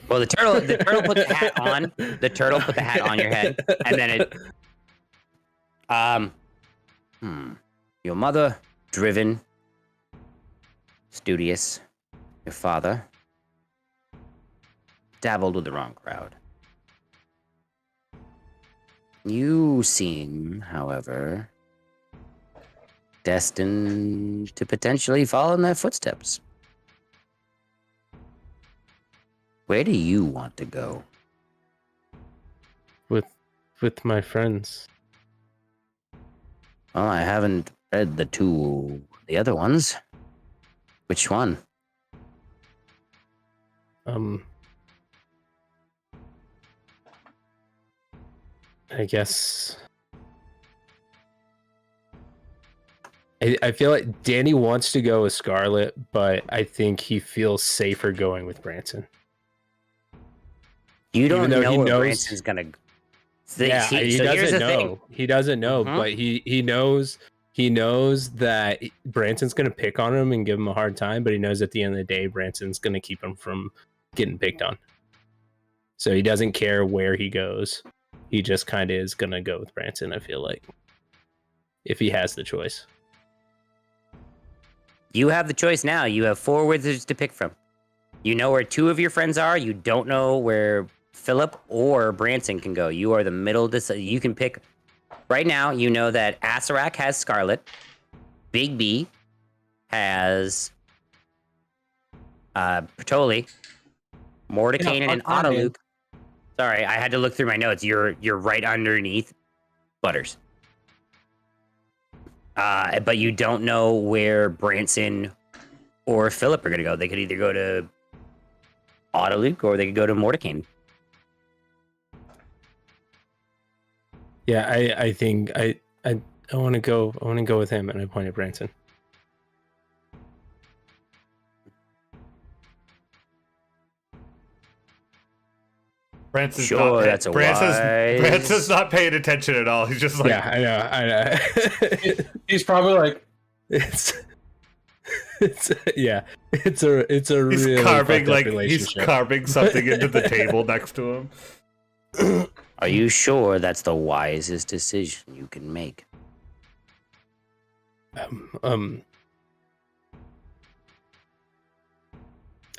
Well, the turtle put the hat on. The turtle put the hat on your head, and then it. Your mother, driven, studious. Your father, dabbled with the wrong crowd. You seem, however, destined to potentially follow in their footsteps. Where do you want to go? With my friends. Well, I haven't read the other ones. Which one? I guess I feel like Danny wants to go with Scarlet, but I think he feels safer going with Branson. You don't Even though know he where knows- Branson's gonna. Yeah, he doesn't know. He doesn't know, Mhm. but he knows that Branson's gonna pick on him and give him a hard time, but he knows at the end of the day Branson's gonna keep him from getting picked on. So he doesn't care where he goes. He just kind of is gonna go with Branson, I feel like, if he has the choice. You have the choice now. You have 4 wizards to pick from. You know where 2 of your friends are. You don't know where Philip or Branson can go. You are the middle. You can pick. Right now, you know that Asarak has Scarlet. Big B has Patoli, Mordecai, and Autoluke. Sorry, I had to look through my notes. You're right underneath Butters. But you don't know where Branson or Philip are going to go. They could either go to Autoluke or they could go to Mordecai. Yeah, I think I want to go. I want to go with him, and I point at Branson. Branson's Sure, not that's a wise- Branson's not paying attention at all. He's just like, Yeah, I know. He's probably like, It's Yeah, it's a He's really carving fucked up like he's relationship. carving something into the table next to him. Are you sure that's the wisest decision you can make?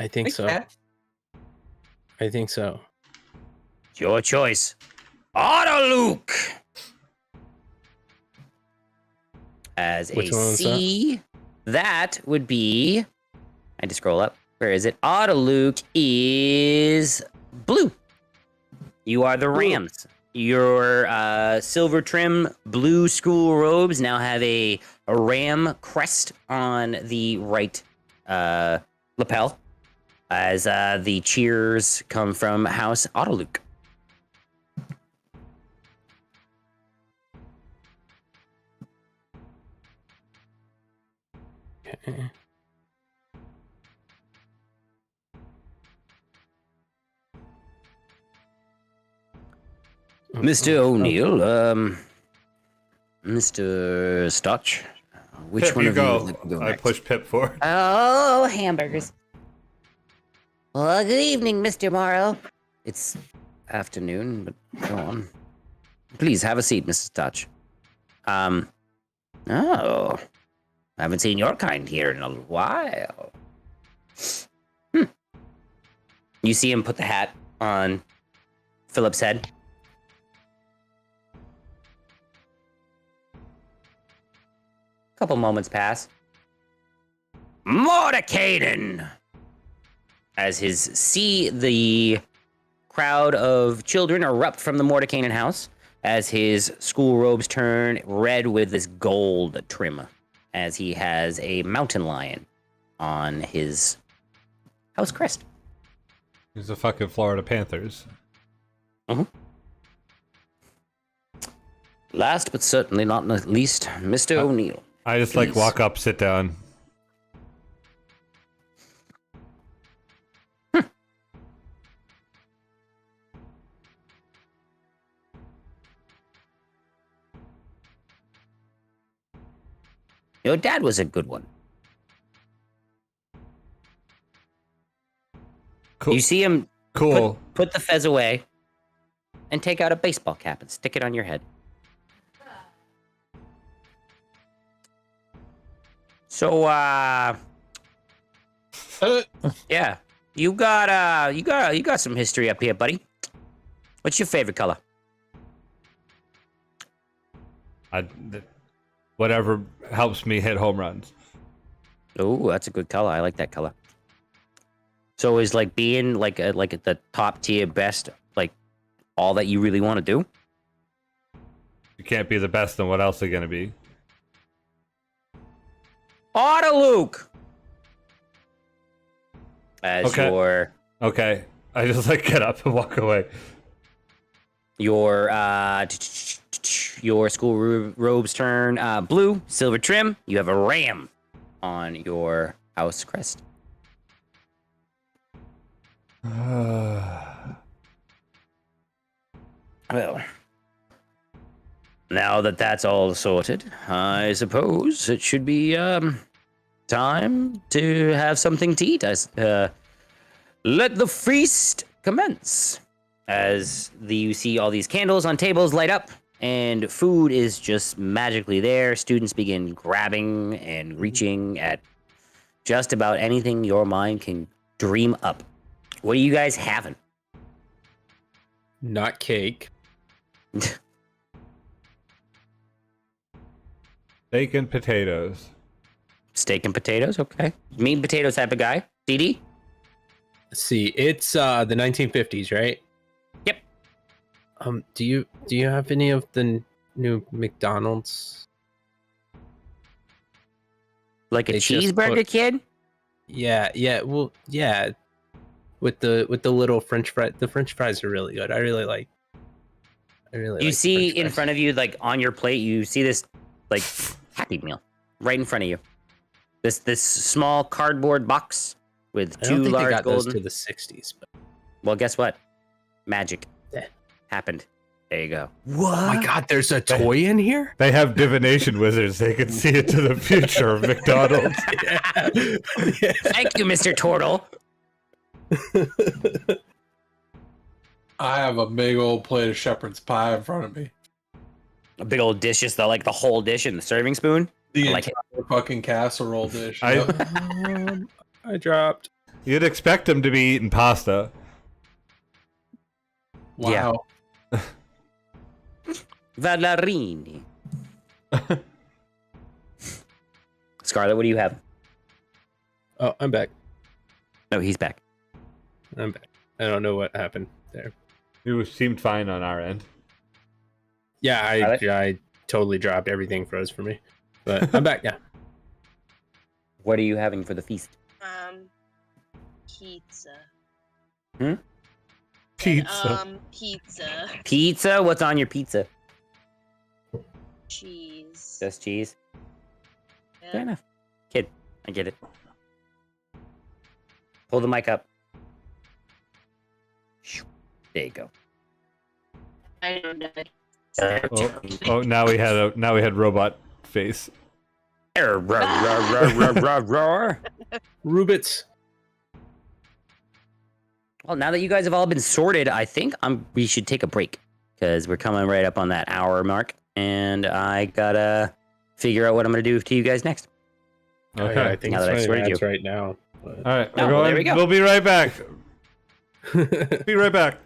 I think so. I think so. It's your choice. Autoluke! As Which a one was C, that would be... I had to scroll up. Where is it? Autoluke is blue. You are the Rams. Your silver trim blue school robes now have a ram crest on the right lapel, as the cheers come from House Autoluke. Okay. Mr. O'Neill, Mr. Stotch, which Pip, one you of go. you would like to go I next? push Pip forward. Oh, hamburgers. Well, good evening, Mr. Morrow. It's afternoon, but go on. Please have a seat, Mrs. Stotch. Oh, I haven't seen your kind here in a while. You see him put the hat on Philip's head. Couple moments pass. Mordecaian! As the crowd of children erupt from the Mordecaian house, as his school robes turn red with this gold trim, as he has a mountain lion on his house crest. He's the fucking Florida Panthers. Last but certainly not least, Mr. O'Neill. I just Please. like walk up, sit down. Your dad was a good one. Cool. You see him Cool. put the fez away and take out a baseball cap and stick it on your head. So, yeah, you got some history up here, buddy. What's your favorite color? Whatever helps me hit home runs. Oh, that's a good color. I like that color. So is like being like at the top tier best, like all that you really want to do? You can't be the best, then what else are you gonna be? Autoluke! As Okay. Okay. I just like get up and walk away. your school robes turn blue, silver trim. You have a ram on your house crest. Well, now that that's all sorted, I suppose it should be time to have something to eat. Let the feast commence. As you see all these candles on tables light up, and food is just magically there. Students begin grabbing and reaching at just about anything your mind can dream up. What are you guys having? Not cake. Steak and potatoes. Steak and potatoes, okay. Meat and potatoes type of guy. DD? Let's see, it's the 1950s, right? Yep. Do you have any of the new McDonald's? Like a They just cheeseburger put- kid? Yeah. Well, yeah. With the little French fry, the French fries are really good. I really like. You see in front of you, like on your plate, you see this like Happy Meal right in front of you. This small cardboard box with I don't two think they large got golden. those to the 60s, but Well, guess what? Magic Yeah. happened There you go. What? Oh my God, there's a toy in here? They have divination wizards. They can see into the future of McDonald's. Thank you, Mr. Turtle. I have a big old plate of shepherd's pie in front of me. A big old dish, just like the whole dish in the serving spoon. The like entire fucking casserole dish. I- Yep. I dropped. You'd expect them to be eating pasta. Wow. Vallarini. Scarlet, what do you have? Oh, I'm back. No, he's back. I'm back. I don't know what happened there. It seemed fine on our end. Yeah, I totally dropped. Everything froze for me. But I'm back now. What are you having for the feast? Pizza. Pizza. Pizza. Pizza? What's on your pizza? Cheese. Just cheese? Yeah. Fair enough. Kid, I get it. Pull the mic up. There you go. I don't know. Oh, now we had robot face. Rubits. Well, now that you guys have all been sorted, I think we should take a break because we're coming right up on that hour mark, and I gotta figure out what I'm gonna do to you guys next. Okay, Okay. I think Now that I it's sorted you. right now. But... All right, Oh, we're well, going. there we go. We'll be right back. Be right back.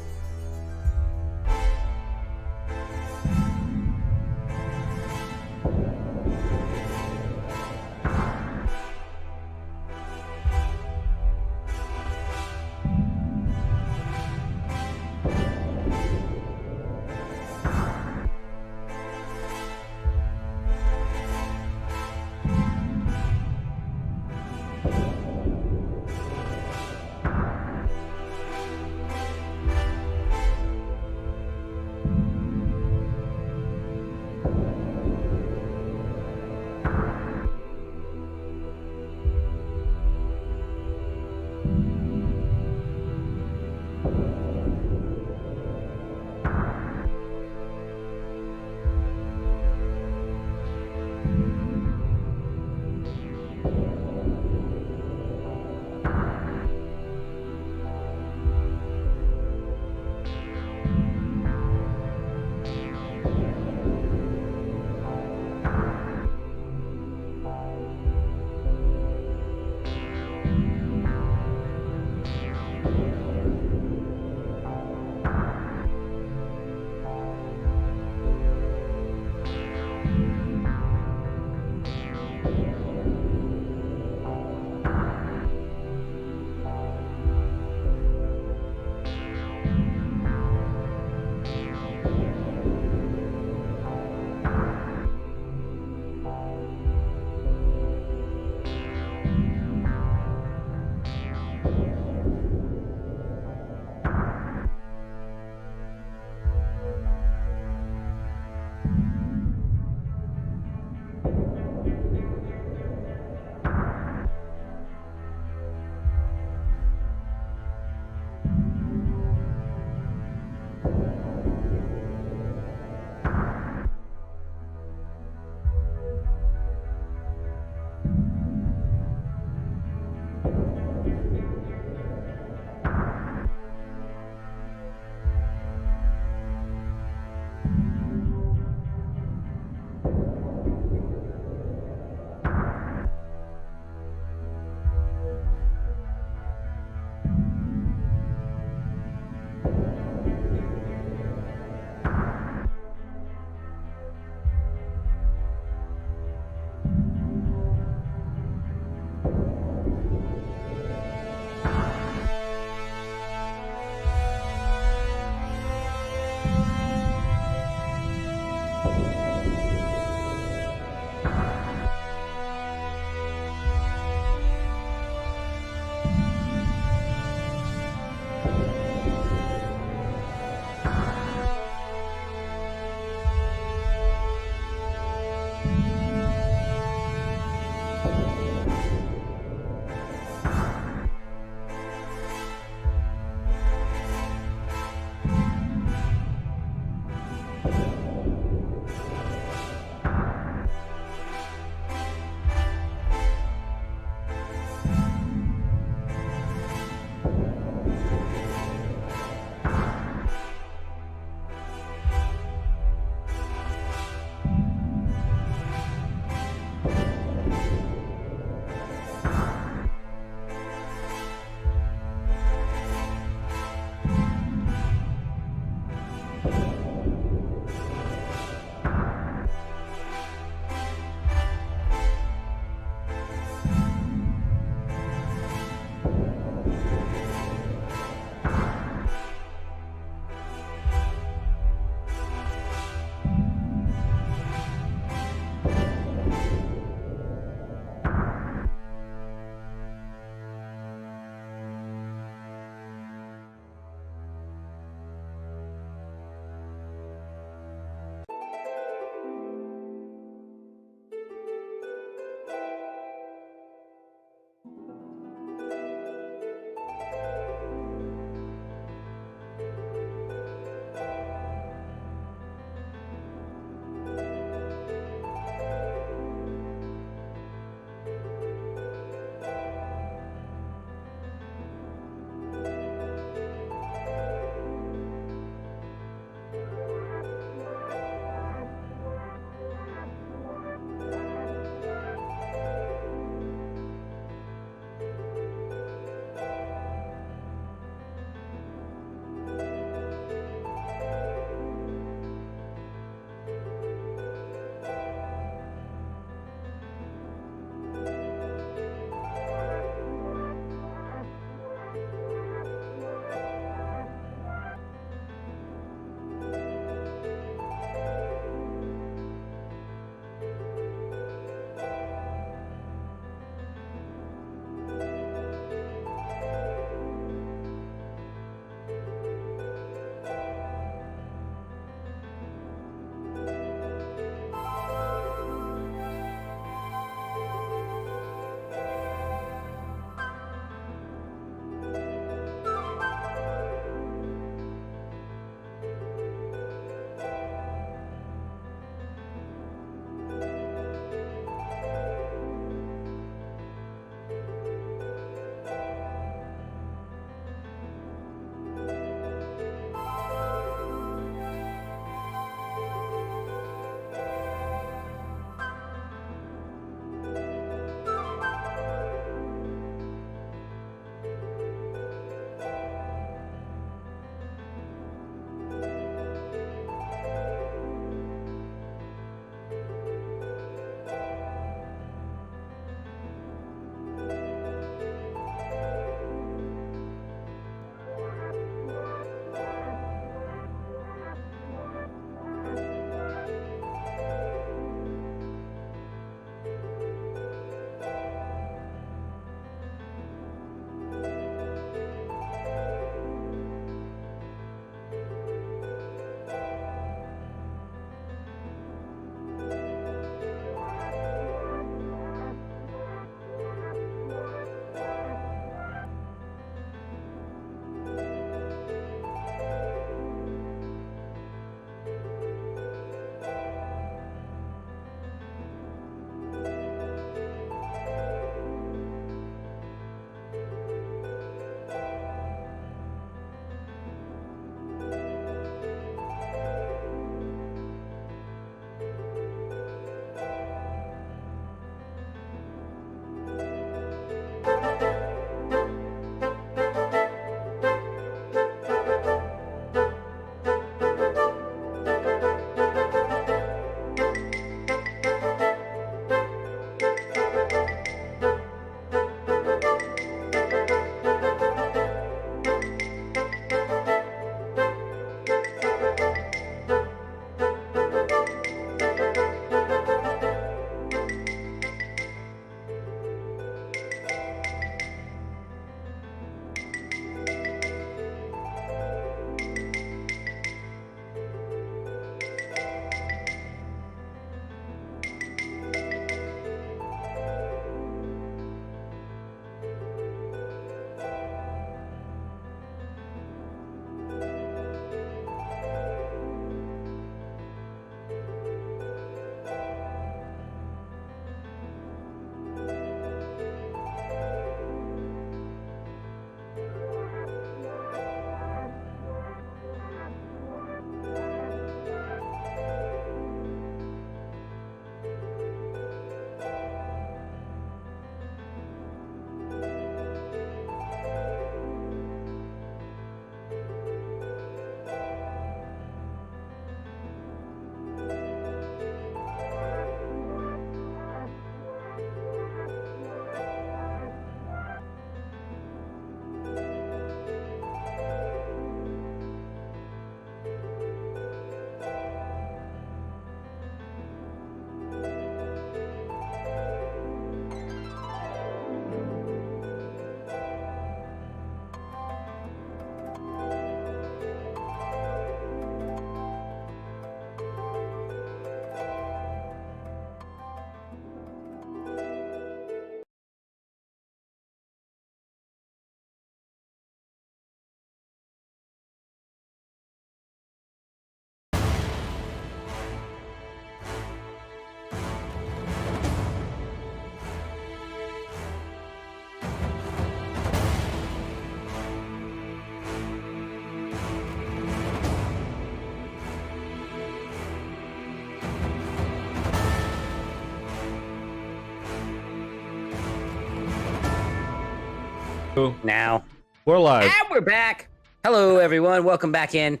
Now. We're live. And we're back. Hello, everyone. Welcome back in.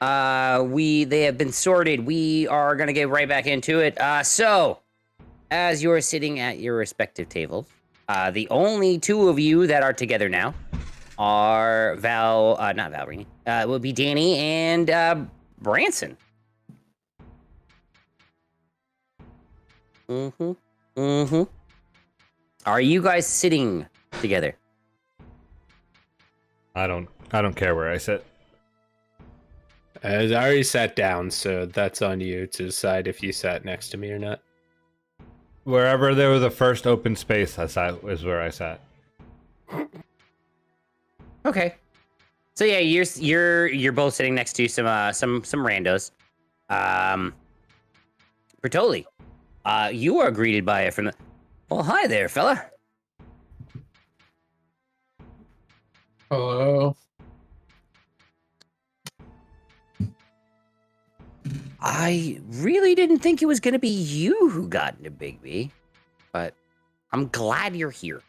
They have been sorted. We are gonna get right back into it. So, as you're sitting at your respective tables, the only two of you that are together now are not Valerie. Will be Danny and Branson. Are you guys sitting together? I don't care where I sit. I already sat down, so that's on you to decide if you sat next to me or not. Wherever there was a first open space, I sat is where I sat. Okay. So yeah, you're both sitting next to some randos. Bertoli, you are greeted by it from the. Well, hi there, fella. Hello. I really didn't think it was gonna be you who got into Big B, but I'm glad you're here.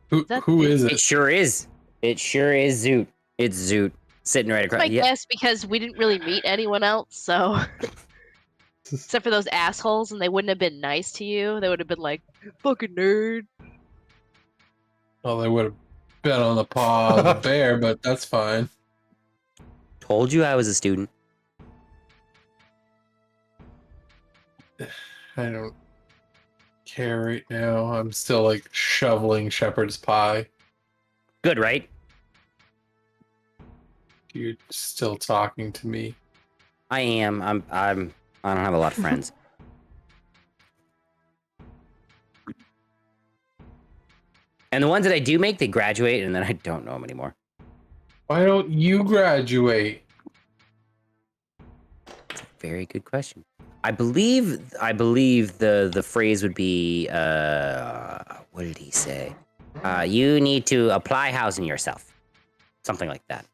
Who is It it? sure is. It sure is Zoot. It's Zoot sitting right across. I guess because we didn't really meet anyone else, so except for those assholes, and they wouldn't have been nice to you. They would have been like, "Fucking nerd." Well, they would have been on the paw of the bear, but that's fine. Told you I was a student. I don't care right now. I'm still like shoveling shepherd's pie. Good, right? You're still talking to me. I am. I don't have a lot of friends. And the ones that I do make, they graduate, and then I don't know them anymore. Why don't you graduate? That's a very good question. I believe the phrase would be what did he say? You need to apply housing yourself. Something like that.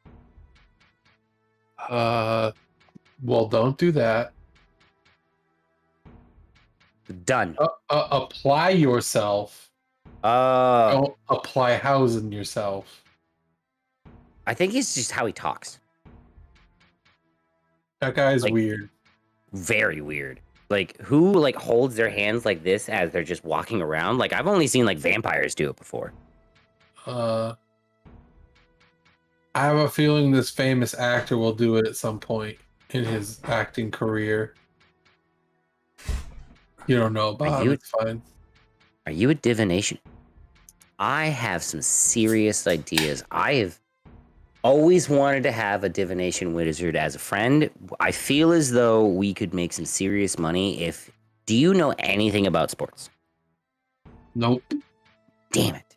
Well, don't do that. Done. Apply yourself. Don't apply housing yourself. I think it's just how he talks. That guy's Like- weird. Very weird. Like, who like holds their hands like this as they're just walking around? Like, I've only seen like vampires do it before. I have a feeling this famous actor will do it at some point in his acting career. You don't know about it. It's fine. Are you a divination? I have some serious ideas. I have always wanted to have a divination wizard as a friend. I feel as though we could make some serious money if... Do you know anything about sports? Nope. Damn it.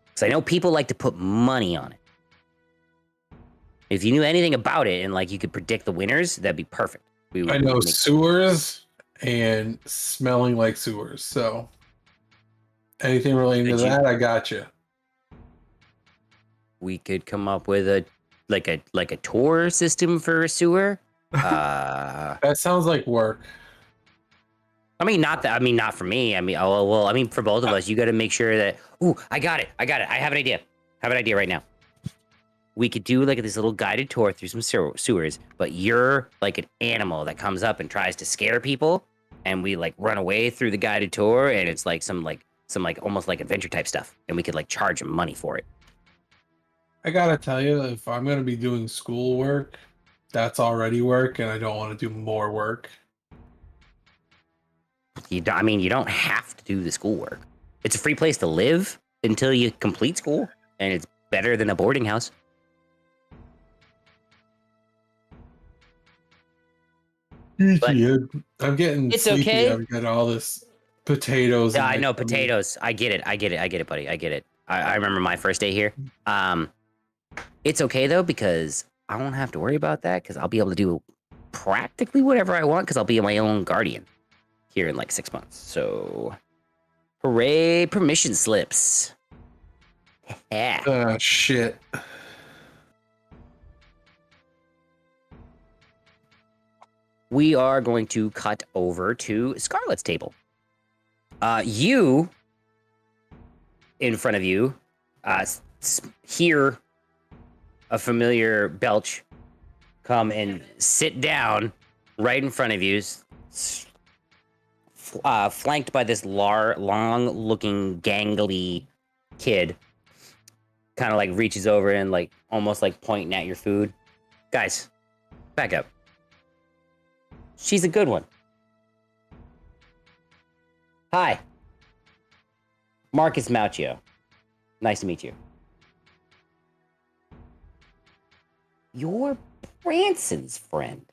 Because I know people like to put money on it. If you knew anything about it and like you could predict the winners, that'd be perfect. I know sewers and smelling like sewers. So anything relating to that, I got you. We could come up with a tour system for a sewer. That sounds like work. I mean, not for me. I mean, for both of us, you got to make sure that. Ooh, I got it. I have an idea. Right now. We could do like this little guided tour through some sewers, but you're like an animal that comes up and tries to scare people, and we like run away through the guided tour, and it's like some almost like adventure type stuff, and we could like charge them money for it. I gotta tell you, if I'm gonna be doing school work, that's already work, and I don't want to do more work. You don't have to do the schoolwork. It's a free place to live until you complete school, and it's better than a boarding house. But I'm getting it's sleepy. okay. I've got all this potatoes. Yeah, in I my know tummy. potatoes. I get it, buddy. I get it. I remember my first day here. It's okay though because I won't have to worry about that because I'll be able to do practically whatever I want because I'll be my own guardian here in like 6 months. So, hooray! Permission slips. Yeah. Shit. We are going to cut over to Scarlett's table. You in front of you, hear a familiar belch come and sit down right in front of you, flanked by this long-looking, gangly kid. Kind of like reaches over and like almost like pointing at your food. Guys, back up. She's a good one. Hi. Marcus Mauchio. Nice to meet you. You're Branson's friend.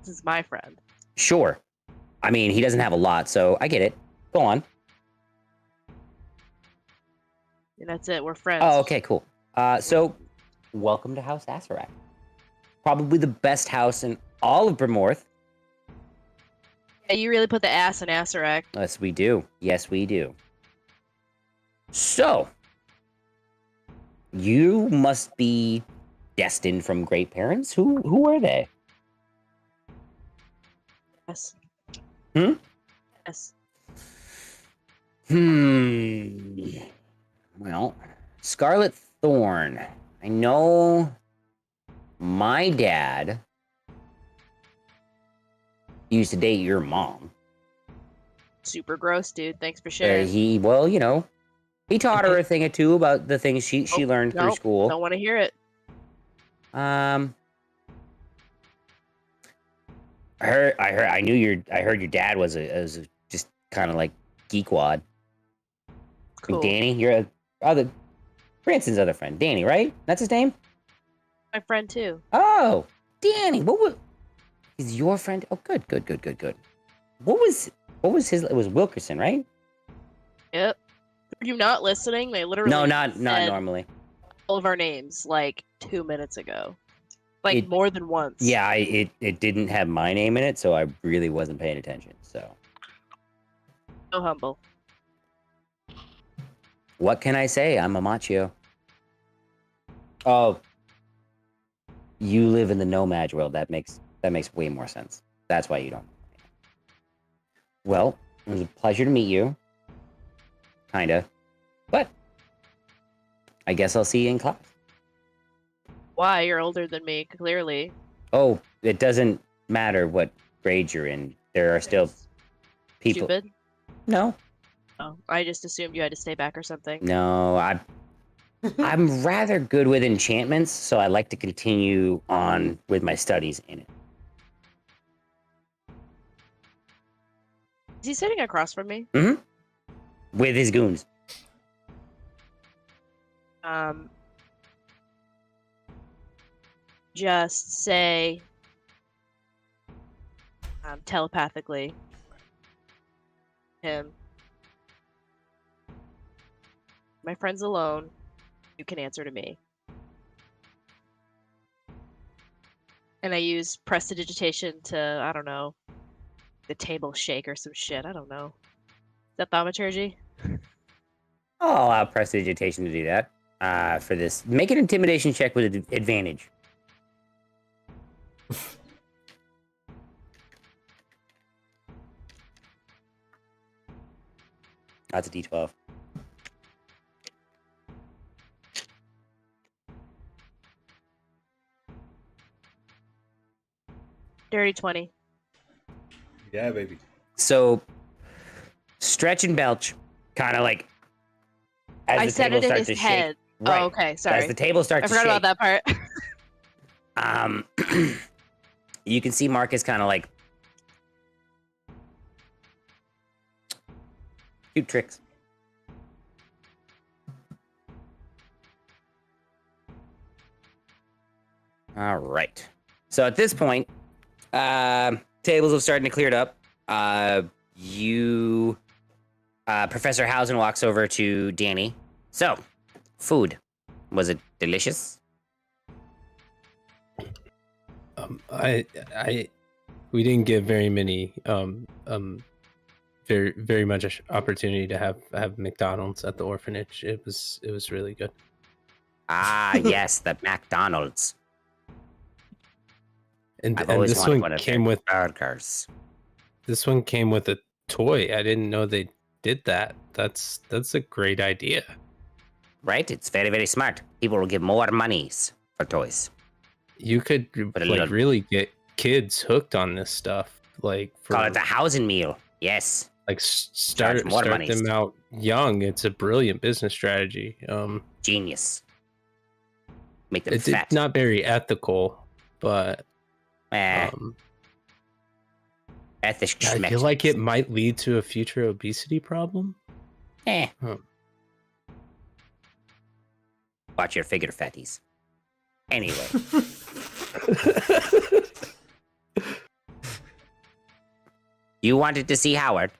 This is my friend. Sure. I mean, he doesn't have a lot, so I get it. Go on. And that's it. We're friends. Oh, okay, cool. So, welcome to House Asarak. Probably the best house in all of Bremmorth. Yeah, you really put the ass in Asarak. Yes, we do. Yes, we do. So, you must be destined from great parents. Who were they? Yes. Yes. Well, Scarlet Thorn. I know my dad used to date your mom. Super gross, dude. Thanks for sharing. He taught her a thing or two about the things she learned through school. Don't want to hear it. I heard your dad was just kind of like geekwad. Cool. Danny, you're Branson's other friend, Danny, right? That's his name? My friend too. Oh, Danny. He's your friend? Oh, good. What was his? It was Wilkerson, right? Yep. Are you not listening? They literally No, not said normally. all of our names like 2 minutes ago. Like more than once. Yeah, it didn't have my name in it, so I really wasn't paying attention. So. So humble. What can I say? I'm a macho. Oh. You live in the nomad world. That makes way more sense. That's why you don't. Well, it was a pleasure to meet you. Kinda. But I guess I'll see you in class. Why? You're older than me, clearly. Oh, it doesn't matter what grade you're in. There are still people. Stupid? No. Oh, I just assumed you had to stay back or something. No, I'm rather good with enchantments, so I like to continue on with my studies in it. Is he sitting across from me? Mm-hmm. With his goons. Just say telepathically him. My friend's alone. You can answer to me. And I use prestidigitation to, I don't know, the table shake or some shit. I don't know. Is that thaumaturgy? I'll allow prestidigitation to do that. For this, make an intimidation check with advantage. That's a D12. Dirty 20. Yeah, baby. So, Stretch and Belch, kind of like as I the said table it in starts his to head. shake. Right. Oh, okay, sorry. As the table starts I to forgot shake. about that part. You can see Marcus kind of like cute tricks. All right. So at this point, tables have started to clear it up. Professor Hausen walks over to Danny. So, food. Was it delicious? We didn't get very many, very much opportunity to have McDonald's at the orphanage. It was really good. Ah, yes, the McDonald's. And I've always this wanted one one of came their with burgers. This one came with a toy. I didn't know they did that. That's a great idea. Right? It's very, very smart. People will give more monies for toys. You could But a like little- really get kids hooked on this stuff. Like for Call it a housing meal. Yes. like Charge start more monies. them out young. It's a brilliant business strategy. Genius. Make them It's fat. not very ethical, but Eh, ethics I feel like it might lead to a future obesity problem. Eh. Huh. Watch your figure fatties. Anyway. You wanted to see Howard.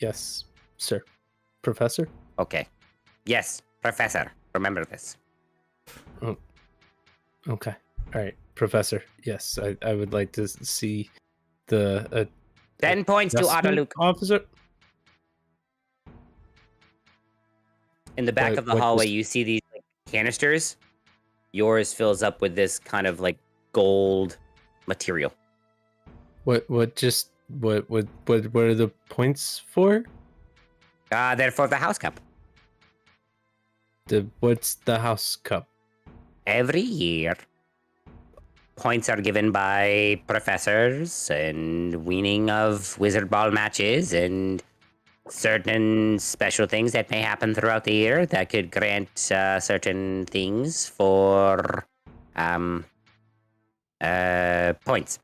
Yes, sir, Professor. Okay. Yes, Professor. Remember this. Okay, all right, Professor. Yes, I would like to see the 10 points to adjustment Luke. officer. In the back What- of the what hallway, is- you see these like, canisters. Yours fills up with this kind of like gold material. What are the points for? They're for the house cup. What's the house cup? Every year, points are given by professors and winning of wizard ball matches and certain special things that may happen throughout the year that could grant certain things for points.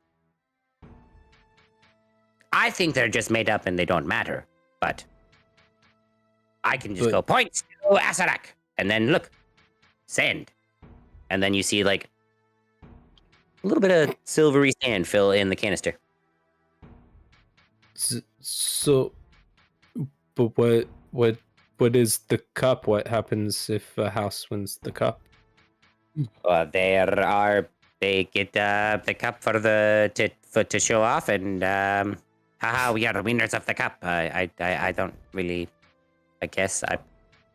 I think they're just made up and they don't matter, but I can just But- go points to Asarak and then look, send. And then you see like a little bit of silvery sand fill in the canister. So, but what is the cup? What happens if a house wins the cup? They get the cup for to show off, and haha, we are the winners of the cup. I don't really, I guess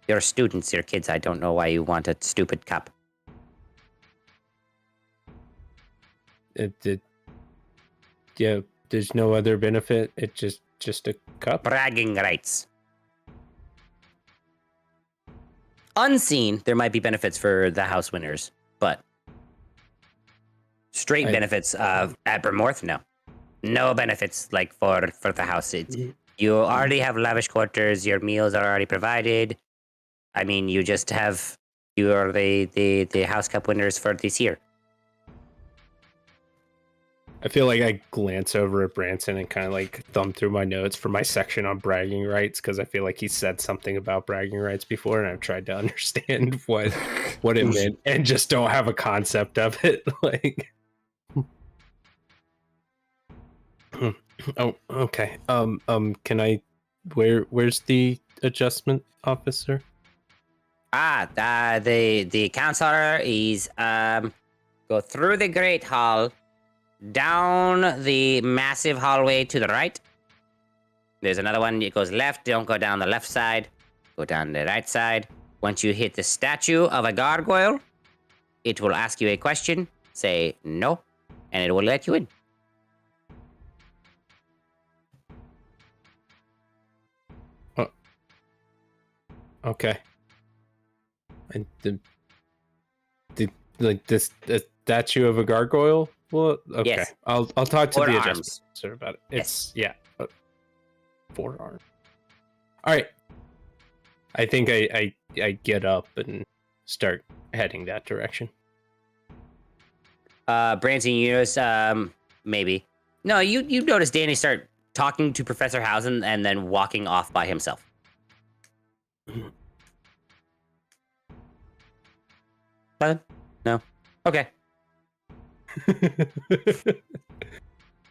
you're students, you're kids. I don't know why you want a stupid cup. Yeah, there's no other benefit. It's just a cup. Bragging rights. Unseen, there might be benefits for the house winners, but straight benefits at Bremmorth, no benefits like for the house. You already have lavish quarters. Your meals are already provided. I mean, you are the house cup winners for this year. I feel like I glance over at Branson and kind of like thumb through my notes for my section on bragging rights because I feel like he said something about bragging rights before, and I've tried to understand what it meant and just don't have a concept of it. Like, oh, okay. Can I? Where's the adjustment officer? The counselor is go through the great hall, down the massive hallway to the right. There's another one. It goes left. Don't go down the left side. Go down the right side. Once you hit the statue of a gargoyle, it will ask you a question. Say no, and it will let you in. Okay. And the statue of a gargoyle. Well, okay. Yes. I'll talk to 4 the arms. adjustment officer about it. Yes. It's 4 arms. All right. I think I get up and start heading that direction. Branson, you notice maybe. No, you notice Danny start talking to Professor Hausen and then walking off by himself. Nothing? No. Okay.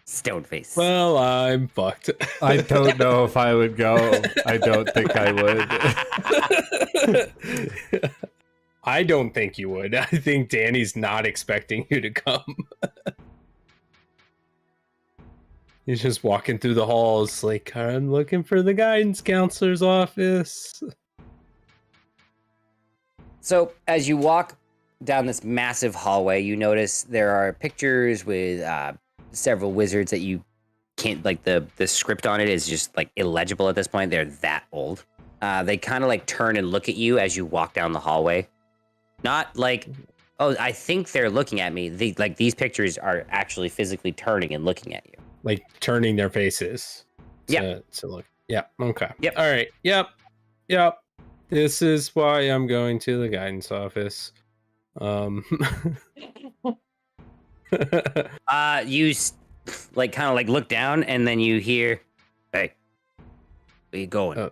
Stone face. Well, I'm fucked. I don't know if I would go. I don't think I would. I don't think you would. I think Danny's not expecting you to come. He's just walking through the halls like, I'm looking for the guidance counselor's office. So as you walk down this massive hallway, you notice there are pictures with several wizards that you can't like the script on it is just like illegible at this point. They're that old. They kind of like turn and look at you as you walk down the hallway. Not like, oh, I think they're looking at me. These pictures are actually physically turning and looking at you. Like turning their faces. Yeah. To look. Yeah. Okay. Yep. All right. Yep. This is why I'm going to the guidance office. You like kind of like look down and then you hear, "Hey, where you going?"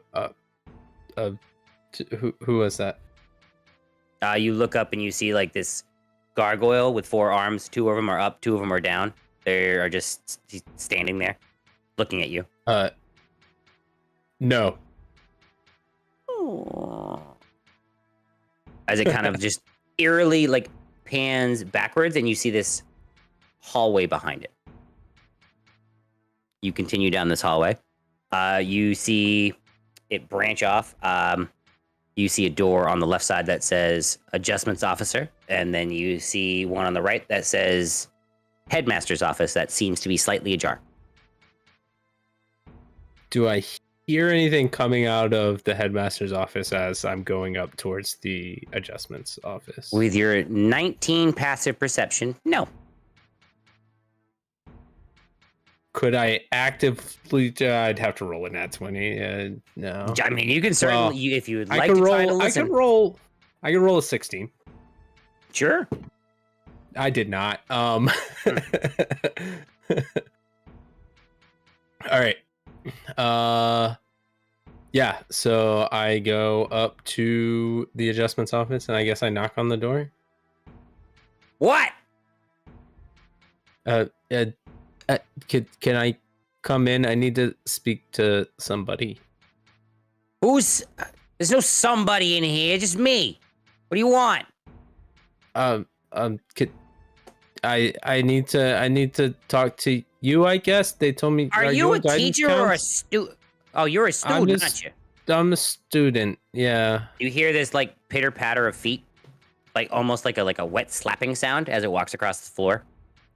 Who was that? You look up and you see like this gargoyle with 4 arms. 2 of them are up, 2 of them are down. They are just standing there, looking at you. No. As it kind of just eerily like pans backwards, and you see this hallway behind it. You continue down this hallway. You see it branch off. You see a door on the left side that says Adjustments Officer, and then you see one on the right that says Headmaster's Office that seems to be slightly ajar. Do I hear anything coming out of the headmaster's office as I'm going up towards the adjustments office? With your 19 passive perception, no. Could I actively? I'd have to roll a nat 20. No. I mean, you can certainly, if you would like I can to roll. try to listen. I can roll a 16. Sure. I did not. All right. Yeah. So I go up to the adjustments office, and I guess I knock on the door. What? Can I come in? I need to speak to somebody. There's no somebody in here, just me. What do you want? I need to talk to you, I guess. They told me. Are you a guidance teacher or a counts? student? Oh, you're a student, aren't you? I'm a student. Yeah. You hear this like pitter patter of feet, like almost like a wet slapping sound as it walks across the floor.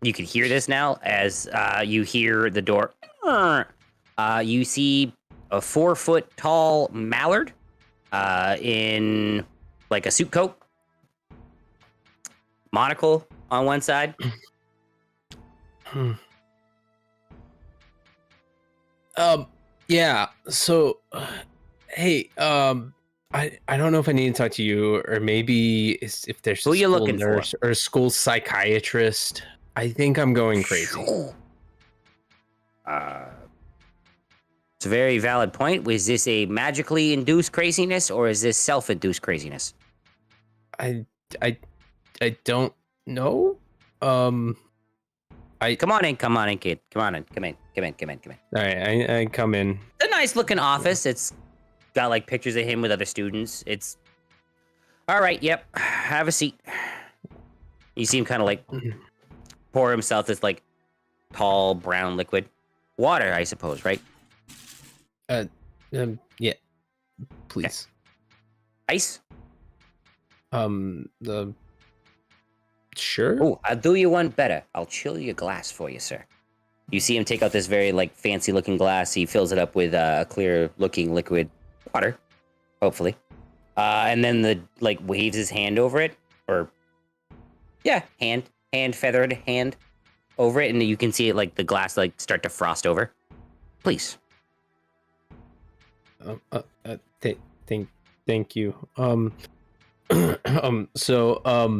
You can hear this now as you hear the door. You see a 4-foot tall mallard in like a suit coat, monocle on one side. Yeah. So, hey, I don't know if I need to talk to you, or maybe if there's Who a you school looking nurse for? or a school psychiatrist. I think I'm going crazy. It's a very valid point. Was this a magically induced craziness, or is this self-induced craziness? I don't know. Come on in, kid. Come in. All right, I come in. It's a nice looking office. It's got like pictures of him with other students. It's all right. Yep. Have a seat. You see him kind of like pour himself this like tall brown liquid water, I suppose, right? Yeah. Please. Ice. Sure. Oh, I'll do you one better. I'll chill your glass for you, sir. You see him take out this very like fancy looking glass. He fills it up with a clear looking liquid water, hopefully. And then the like waves his hand over it, or yeah, feathered hand over it, and you can see it like the glass like start to frost over. Please. Thank you. So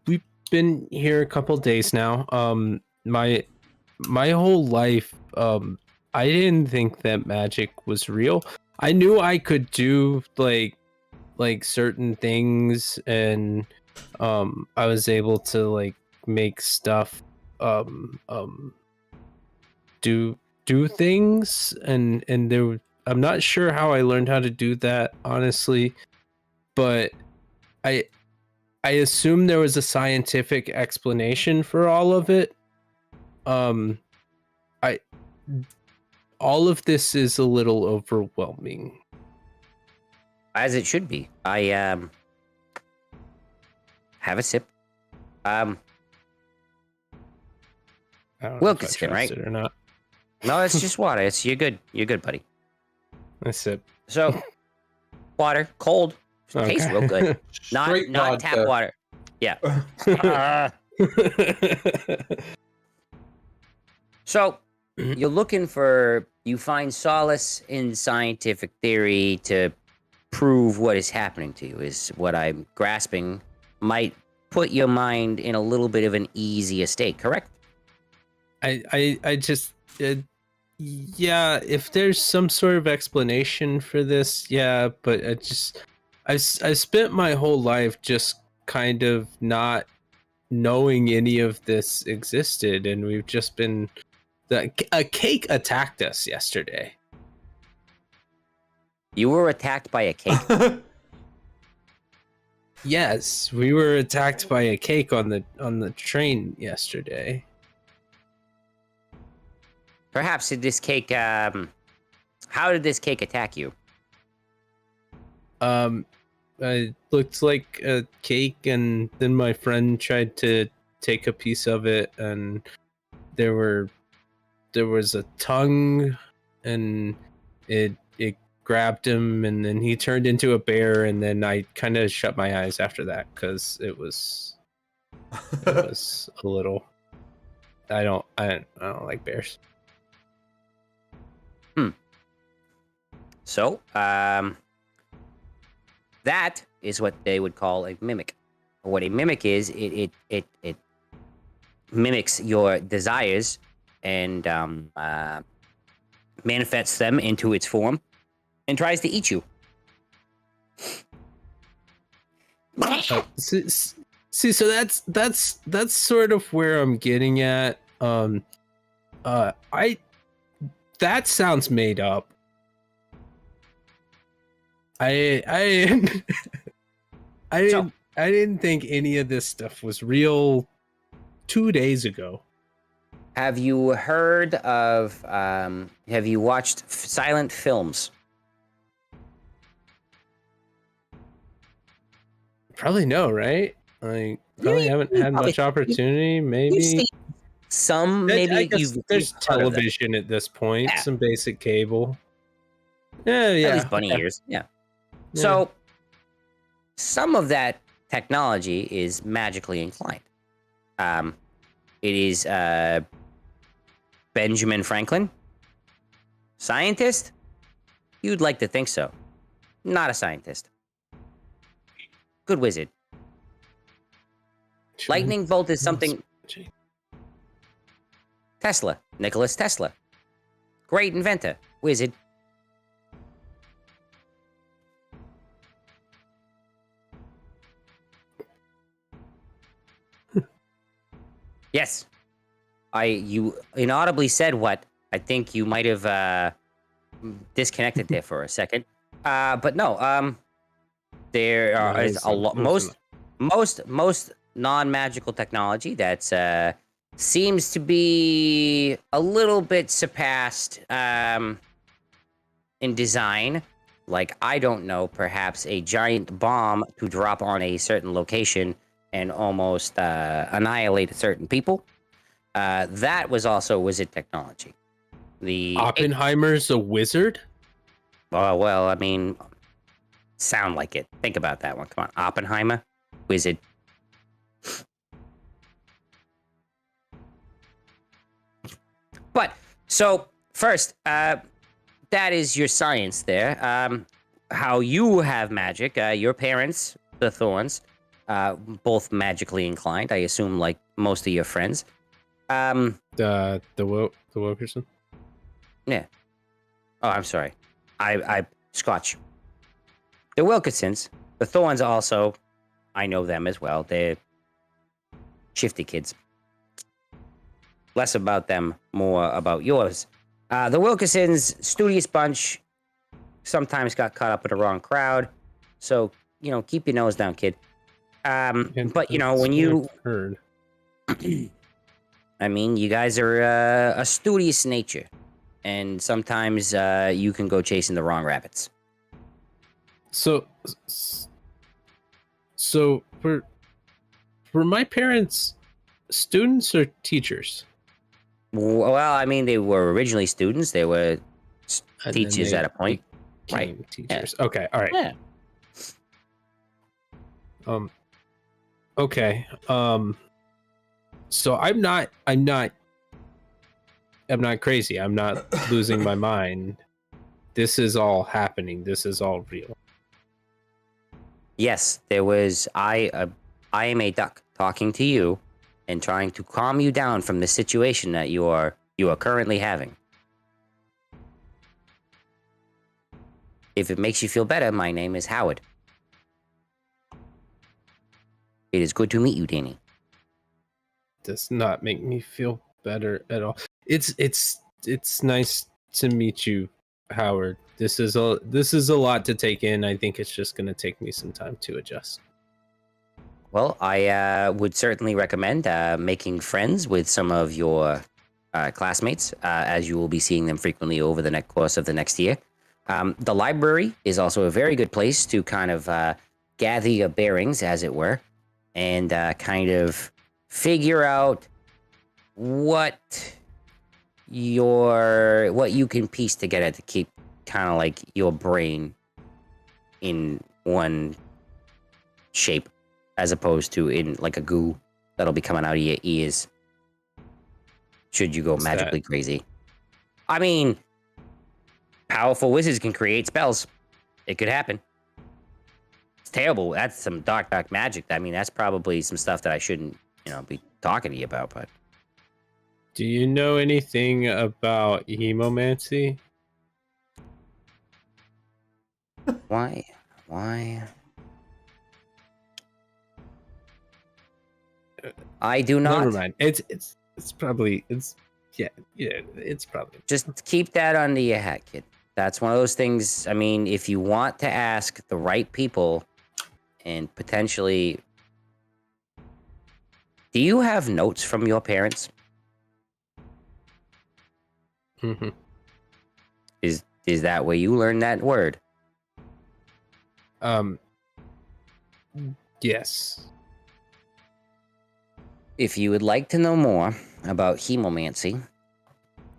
we've been here a couple days now. My whole life, I didn't think that magic was real. I knew I could do like certain things, and I was able to like make stuff do things, and there I'm not sure how I learned how to do that, honestly, but I assume there was a scientific explanation for all of it. All of this is a little overwhelming. As it should be. I have a sip. I don't know if I Wilkinson, trust right? it or not. No, it's just water. You're good. You're good, buddy. I sip. So, water, cold, tastes real good. Not Straight tap vodka. water. Yeah. Uh, so you find solace in scientific theory to prove what is happening to you. Is what I'm grasping might put your mind in a little bit of an easier state. Correct? I just yeah, if there's some sort of explanation for this, yeah, but I spent my whole life just kind of not knowing any of this existed, and we've just been a cake attacked us yesterday. You were attacked by a cake. Yes, we were attacked by a cake on the train yesterday. Perhaps did this cake? How did this cake attack you? It looked like a cake, and then my friend tried to take a piece of it, and there was a tongue, and it grabbed him, and then he turned into a bear, and then I kind of shut my eyes after that because it was a little. I don't like bears. So, that is what they would call a mimic. What a mimic is, it mimics your desires and manifests them into its form and tries to eat you. See, so that's sort of where I'm getting at. That sounds made up. I didn't think any of this stuff was real 2 days ago. Have you heard of? Have you watched silent films? Probably no, right? Like, probably haven't had much opportunity. Maybe You've seen some. I Maybe guess there's television at this point. Yeah. Some basic cable. Yeah. At least bunny ears. Yeah. So, some of that technology is magically inclined. It is Benjamin Franklin, scientist. You'd like to think so. Not a scientist. Good wizard. Lightning bolt is something. Tesla, Nicholas Tesla, great inventor, wizard. Yes. You inaudibly said what? I think you might have disconnected there for a second. But no, there is a lot. Most non-magical technology that's seems to be a little bit surpassed in design. Like, I don't know, perhaps a giant bomb to drop on a certain location and almost annihilate certain people. That was also wizard technology. The Oppenheimer's a wizard? well, I mean, sound like it. Think about that one. Come on, Oppenheimer, wizard. But so first, that is your science there. How you have magic. Your parents, the Thorns, both magically inclined. I assume, like most of your friends. The Wilkerson? Yeah. Oh, I'm sorry. I Scotch. The Wilkinsons, the Thorns also, I know them as well. They're shifty kids. Less about them, more about yours. The Wilkinsons, studious bunch, sometimes got caught up in the wrong crowd. So, keep your nose down, kid. But, when you... heard. I mean, you guys are a studious nature. And sometimes you can go chasing the wrong rabbits. So were my parents students or teachers? Well, I mean, they were originally students. They were And then teachers they at a point. became teachers. Okay, all right. Yeah. Okay. So I'm not crazy. I'm not losing my mind. This is all happening. This is all real. Yes, there was. I am a duck talking to you, and trying to calm you down from the situation that you are currently having. If it makes you feel better, my name is Howard. It is good to meet you, Danny. Does not make me feel better at all. It's nice to meet you, Howard. This is a lot to take in. I think it's just going to take me some time to adjust. Well, I would certainly recommend making friends with some of your classmates, as you will be seeing them frequently over the course of the next year. The library is also a very good place to kind of gather your bearings, as it were, and kind of figure out what you can piece together to keep kind of like your brain in one shape, as opposed to in like a goo that'll be coming out of your ears should you go What's magically that? crazy. I mean, powerful wizards can create spells. It could happen. It's terrible. That's some dark magic. I mean, that's probably some stuff that I shouldn't, be talking to you about, but Do you know anything about hemomancy? why? I do not. Never mind. It's probably it's probably Just keep that under your hat, kid. That's one of those things. I mean, if you want to ask the right people and potentially. Do you have notes from your parents? Mhm. Is that where you learned that word? Yes. If you would like to know more about hemomancy,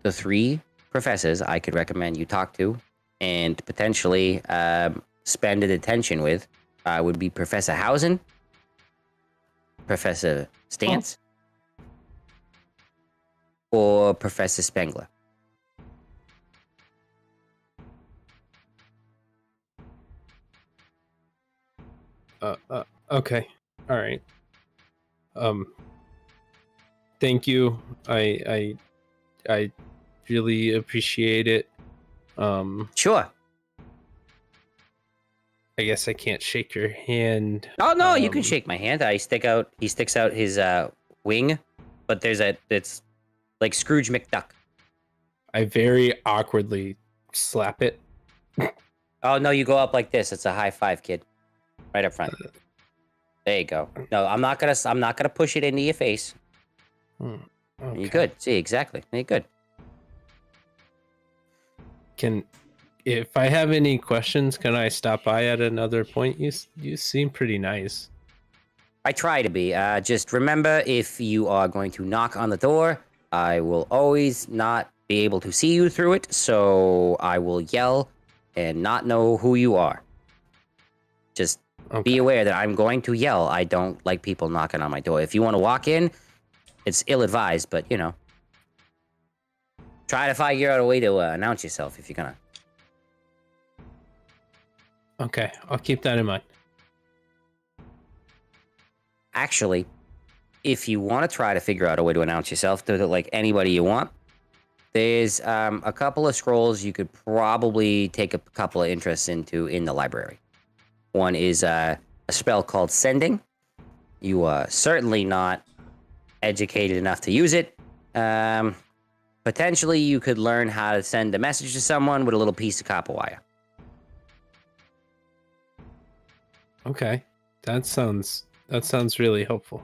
the 3 professors I could recommend you talk to and potentially spend an attention with would be Professor Hausen, Professor Stance, or Professor Spengler. Okay. All right. Thank you. I really appreciate it. Sure. I guess I can't shake your hand. Oh no, you can shake my hand. He sticks out his wing, but it's like Scrooge McDuck. I very awkwardly slap it. Oh no, you go up like this. It's a high five, kid. Right up front. There you go. No, I'm not gonna push it into your face. Okay. You're good. See, exactly. You're good. If I have any questions, can I stop by at another point? You seem pretty nice. I try to be. Just remember, if you are going to knock on the door, I will always not be able to see you through it, so I will yell and not know who you are. Just be aware that I'm going to yell. I don't like people knocking on my door. If you want to walk in, it's ill-advised, but, try to figure out a way to announce yourself if you're gonna. Okay, I'll keep that in mind. Actually, if you want to try to figure out a way to announce yourself to like anybody you want, there's a couple of scrolls you could probably take a couple of interests into in the library. One is a spell called Sending. You are certainly not educated enough to use it. Potentially, you could learn how to send a message to someone with a little piece of copper wire. Okay, that sounds really helpful.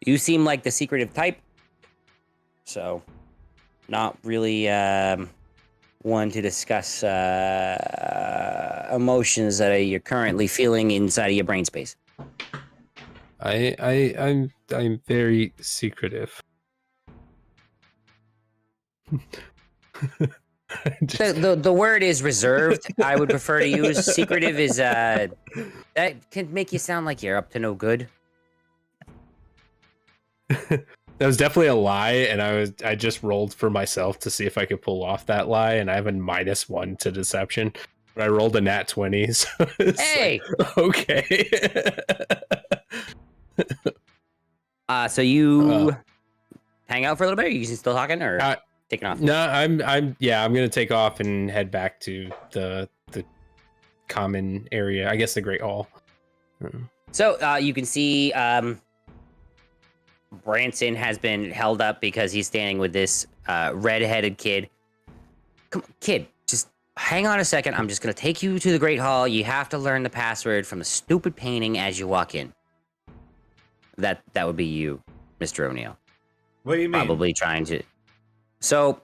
You seem like the secretive type, so not really one to discuss emotions that you're currently feeling inside of your brain space. I'm very secretive. The word is reserved. I would prefer to use secretive. Is that can make you sound like you're up to no good. That was definitely a lie, and I just rolled for myself to see if I could pull off that lie, and I have a -1 to deception. But I rolled a nat 20, so it's Hey! like, okay. So you hang out for a little bit? Are you still talking or taking off? No, I'm gonna take off and head back to the common area. I guess the Great Hall. So you can see Branson has been held up because he's standing with this red-headed kid. Come on, kid, just hang on a second. I'm just gonna take you to the Great Hall. You have to learn the password from the stupid painting as you walk in. That would be you, Mr. O'Neill. What do you mean? Probably trying to. So,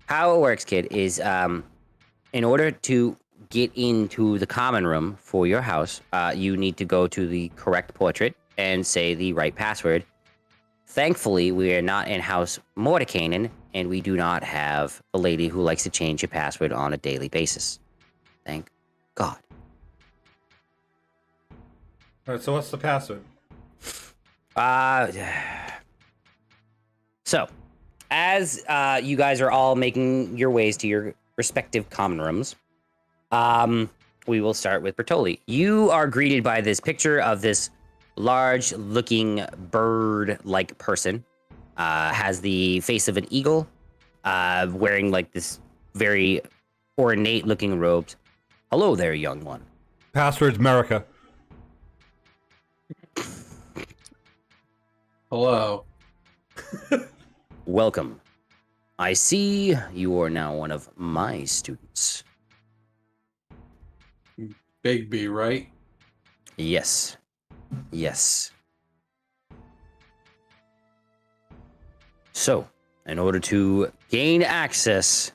how it works, kid, is in order to get into the common room for your house, you need to go to the correct portrait and say the right password. Thankfully, we are not in House Mordekainen, and we do not have a lady who likes to change your password on a daily basis. Thank God. All right, so what's the password? So, as you guys are all making your ways to your respective common rooms, we will start with Bertoli. You are greeted by this picture of this large-looking bird-like person. Has the face of an eagle, wearing like this very ornate-looking robes. Hello there, young one. Password's America. Hello. Welcome. I see you are now one of my students. Big B, right? Yes. Yes. So, in order to gain access,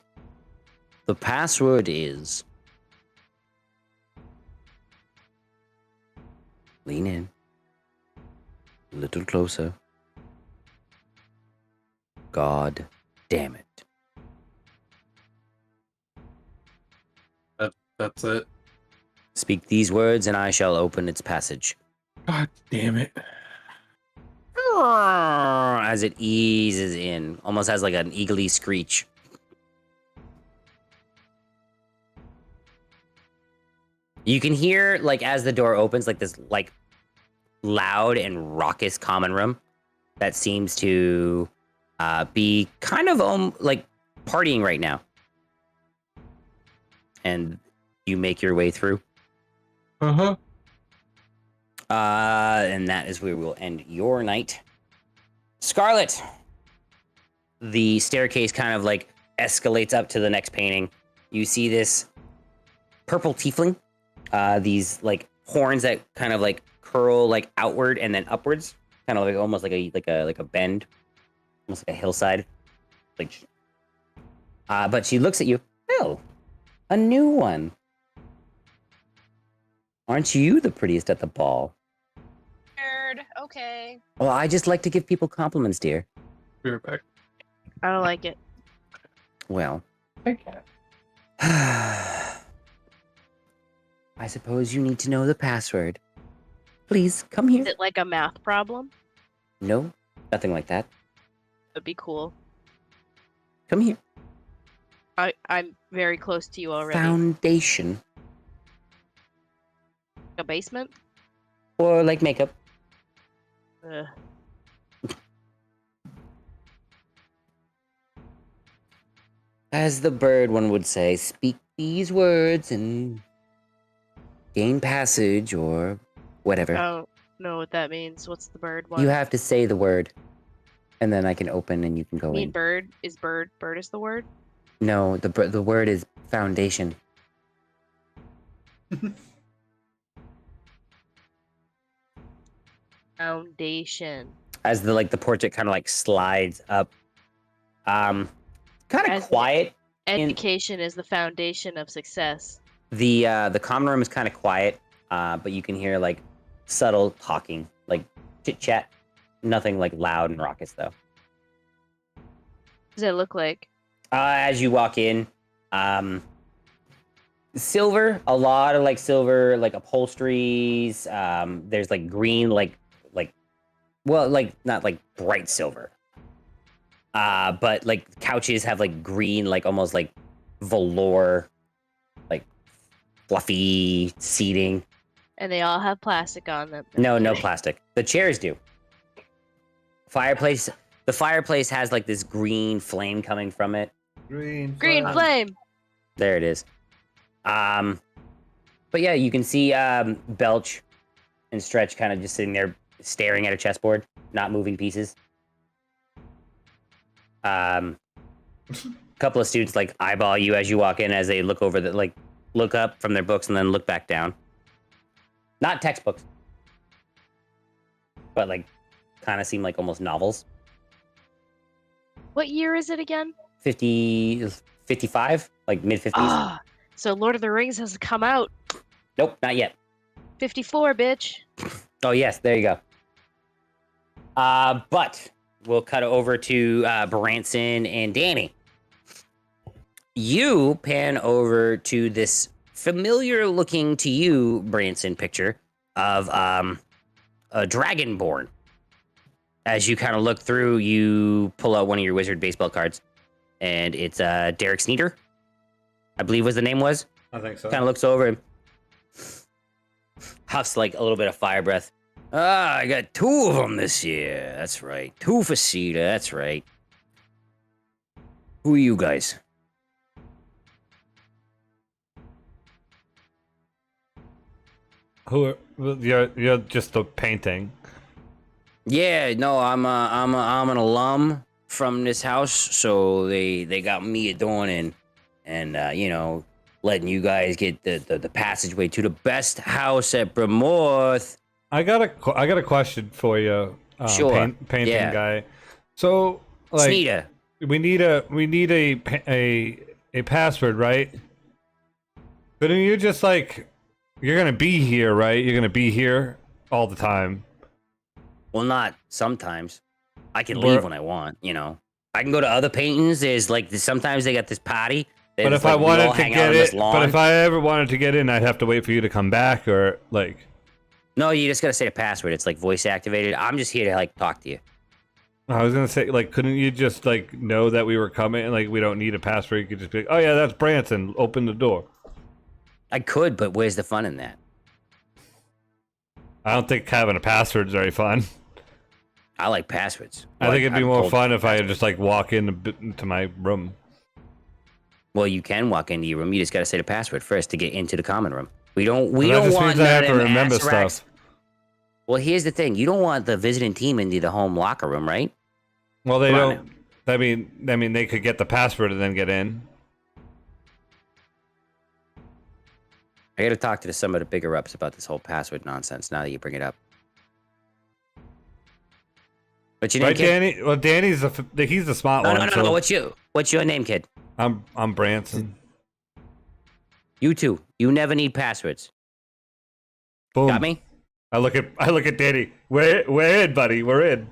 the password is... Lean in. A little closer. God damn it. That's it. Speak these words and I shall open its passage. God damn it. As it eases in, almost has like an eagerly screech. You can hear, like, as the door opens, like this, like, loud and raucous common room that seems to be kind of like partying right now. And you make your way through. Uh-huh. And that is where we'll end your night. Scarlet! The staircase kind of like escalates up to the next painting. You see this purple tiefling. These like horns that kind of like curl like outward and then upwards. Kind of like almost like a bend. Almost like a hillside. Like but she looks at you. Oh, a new one. Aren't you the prettiest at the ball? Nerd. Okay. Well, I just like to give people compliments, dear. Be right back. I don't like it. Well, Okay. I suppose you need to know the password. Please, come Is here. it like a math problem? No, nothing like that. That'd be cool. Come here. I'm very close to you already. Foundation. A basement? Or like makeup. Ugh. As the bird one would say, speak these words and gain passage or whatever. I don't know what that means. What's the bird one? You have to say the word. And then I can open and you can go I mean, in. bird is bird. Bird is the word. No, the word is foundation. Foundation. As the portrait kind of like slides up. Kind of As- quiet. Education is the foundation of success. The common room is kind of quiet, but you can hear like subtle talking, like chit chat. Nothing like loud and raucous though. What does it look like? As you walk in, silver, a lot of like silver, like upholsteries. There's like green, well, like not like bright silver. But like couches have like green, like almost like velour, like fluffy seating. And they all have plastic on them. No plastic. The chairs do. Fireplace. The fireplace has like this green flame coming from it. Green flame. There it is. But yeah, you can see Belch and Stretch kind of just sitting there staring at a chessboard, not moving pieces. Couple of students like eyeball you as you walk in as they look over look up from their books and then look back down. Not textbooks, but like kind of seem like almost novels. What year is it again? 55, like mid 50s. Ah, so Lord of the Rings has come out. Nope, not yet. 54, bitch. Oh yes, there you go. But we'll cut over to Branson and Danny. You pan over to this familiar looking to you, Branson, picture of a Dragonborn. As you kind of look through, you pull out one of your wizard baseball cards, and it's Derek Sneeder, I believe was the name was. I think so. Kind of looks over and huffs like a little bit of fire breath. I got 2 of them this year. That's right. 2 for Cedar. That's right. Who are you guys? You're just a painting. Yeah, no, I'm an alum from this house, so they got me adorning and you know, letting you guys get the passageway to the best house at Bremmorth. I got a question for you, Sure. painting Yeah. guy. So like Sneeda. we need a password, right? But then you just like you're gonna be here, right? You're gonna be here all the time. Well, not sometimes. I can Where- leave when I want, you know. I can go to other paintings. There's like sometimes they got this party. But if I wanted to get it, but if I ever wanted to get in, I'd have to wait for you to come back, or like. No, you just gotta say a password. It's like voice activated. I'm just here to like talk to you. I was gonna say, like, couldn't you just like know that we were coming? And, like, we don't need a password. You could just be like, "Oh yeah, that's Branson. Open the door." I could, but where's the fun in that? I don't think having a password is very fun. I like passwords. I think it'd be more told fun you if I passwords. just like walk into my room. Well, you can walk into your room. You just gotta say the password first to get into the common room. We don't But that want just means I none have of to them remember ass racks. stuff. Well, here's the thing. You don't want the visiting team into the home locker room, right? Well, they Come on don't. I mean, they could get the password and then get in. I gotta talk to some of the bigger ups about this whole password nonsense now that you bring it up. What's your name, Right, kid? Danny? Well, Danny's he's the smart No, one. no, no, so no. What's your name, kid? I'm Branson. You too. You never need passwords. Boom. Got me? I look at Danny. We're in, buddy. We're in.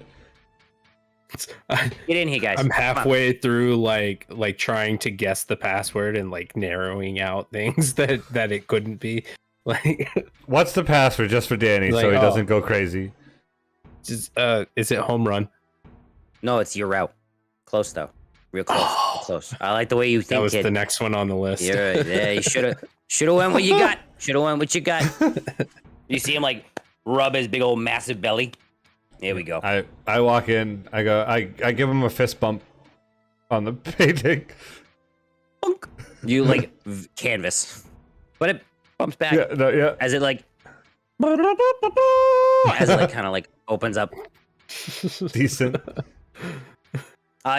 Get in here, guys. I'm Come on. halfway through like trying to guess the password and like narrowing out things that it couldn't be. Like What's the password just for Danny Like, so he oh. doesn't go crazy? just, is it home run? No, it's your route. Close though. Real close. Real close. I like the way you think, That was kid. the next one on the list. You're right. Yeah, you should have went what you got. Should have went what you got. You see him like rub his big old massive belly. There we go. I walk in. I go. I give him a fist bump on the painting. Bonk. You like canvas, but it bumps back Yeah. No, yeah. as it like kind of like opens up. Decent.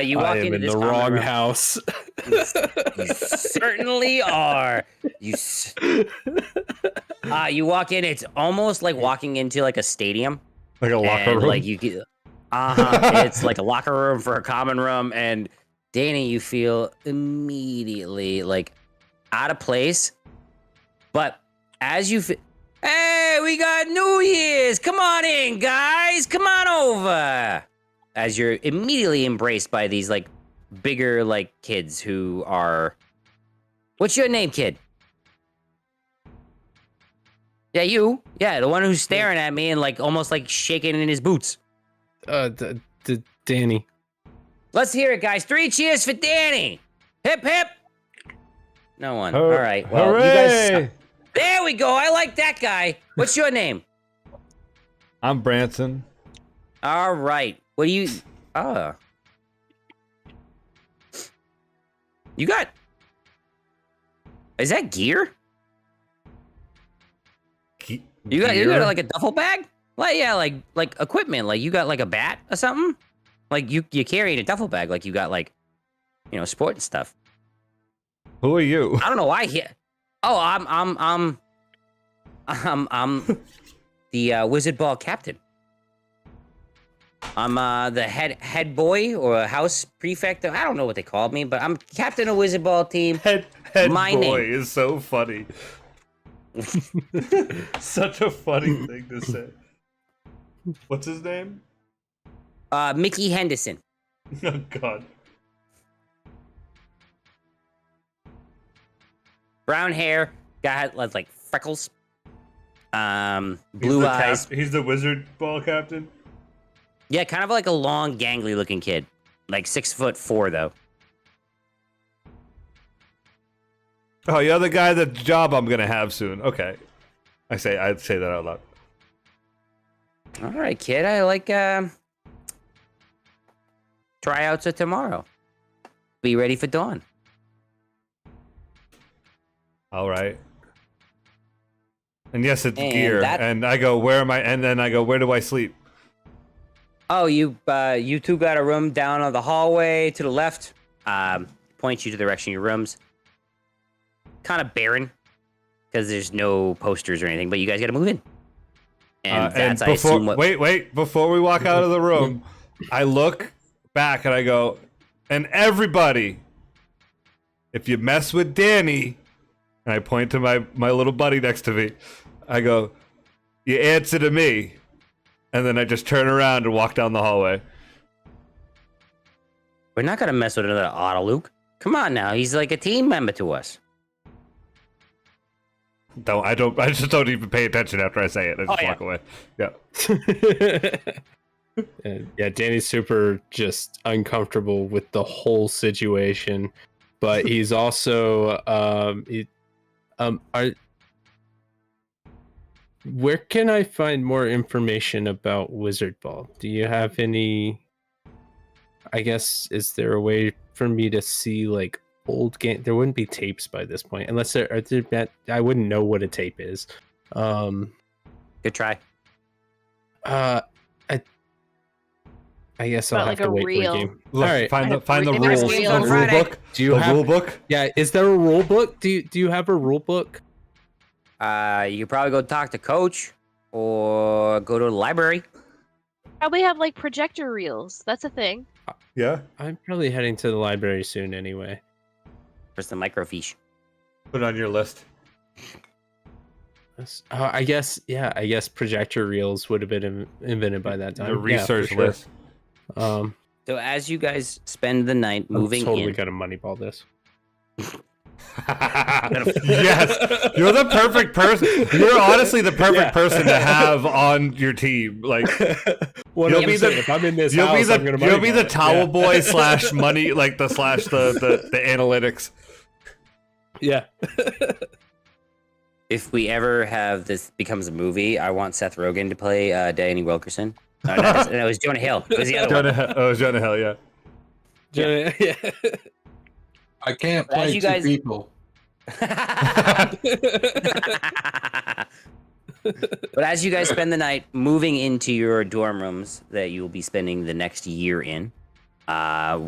You walk I am into in this the common wrong room. house. You certainly are. You walk in. It's almost like walking into like a stadium. Like a locker And, room. like you get, it's like a locker room for a common room, and Danny, you feel immediately like out of place. But as Hey, we got New Year's. Come on in, guys. Come on over. As you're immediately embraced by these like bigger like kids who are. What's your name, kid? Yeah, you. Yeah, the one who's staring at me and like almost like shaking in his boots. Danny. Let's hear it, guys. 3 cheers for Danny. Hip hip. No one. All right. Well, you guys. Hooray! There we go. I like that guy. What's your name? I'm Branson. All right. What do you? You got? Is that gear? You got like a duffel bag? Like yeah, like equipment. Like you got like a bat or something? Like you carrying a duffel bag? Like you got like, you know, sport and stuff. Who are you? I don't know why here. Oh, I'm the wizard ball captain. I'm the head boy or house prefect. I don't know what they called me, but I'm captain of wizard ball team. Head My boy name. is so funny. Such a funny thing to say. What's his name? Mickey Henderson. Oh God. Brown hair, got like freckles. Blue eyes. He's the wizard ball captain. Yeah, kind of like a long, gangly looking kid. Like 6'4" though. Oh, you're the guy, the job I'm gonna have soon. Okay, I'd say that out loud. All right, kid. I like tryouts are tomorrow. Be ready for dawn. All right. And yes, it's And gear. And I go, where am I? And then I go, where do I sleep? Oh, you two got a room down on the hallway to the left. Points you to the direction of your rooms. Kind of barren because there's no posters or anything, but you guys got to move in. And that's and before, I assume what. wait, before we walk out of the room, I look back and I go, and everybody, if you mess with Danny, and I point to my little buddy next to me, I go, you answer to me. And then I just turn around and walk down the hallway. We're not gonna mess with another Otto Luke. Come on now, he's like a team member to us. I just don't even pay attention after I say it. I just walk away. Yeah. Yeah, Danny's super just uncomfortable with the whole situation, but he's also where can I find more information about Wizard Ball? Do you have any? I guess, is there a way for me to see like old game? There wouldn't be tapes by this point, unless there are. I wouldn't know what a tape is. Good try. I guess I'll Like have to a wait reel. for the game. Look, All right. find the Maybe rules. it's The real on rule Friday. book. Do you the have rule book? Yeah, is there a rule book? Do you have a rule book? You could probably go talk to coach or go to the library. Probably have like projector reels. That's a thing. Yeah. I'm probably heading to the library soon anyway. Just the microfiche. Put it on your list. I guess projector reels would have been invented by that time. The research Yeah, for list. Sure. So as you guys spend the night moving I'm totally in, gonna moneyball this. Yes, you're the perfect person. You're honestly the perfect person to have on your team. Like, What You'll I'm be saying, the- if I'm in this you'll house, be the I'm gonna you'll be moneyball the it. towel Yeah. boy slash money, like the slash the analytics. Yeah. if we ever have this becomes a movie, I want Seth Rogen to play Danny Wilkerson. No, it was Jonah Hill. It was the other one. Jonah Hill, yeah. Yeah. I can't As play you two guys- people. But as you guys spend the night moving into your dorm rooms that you will be spending the next year in,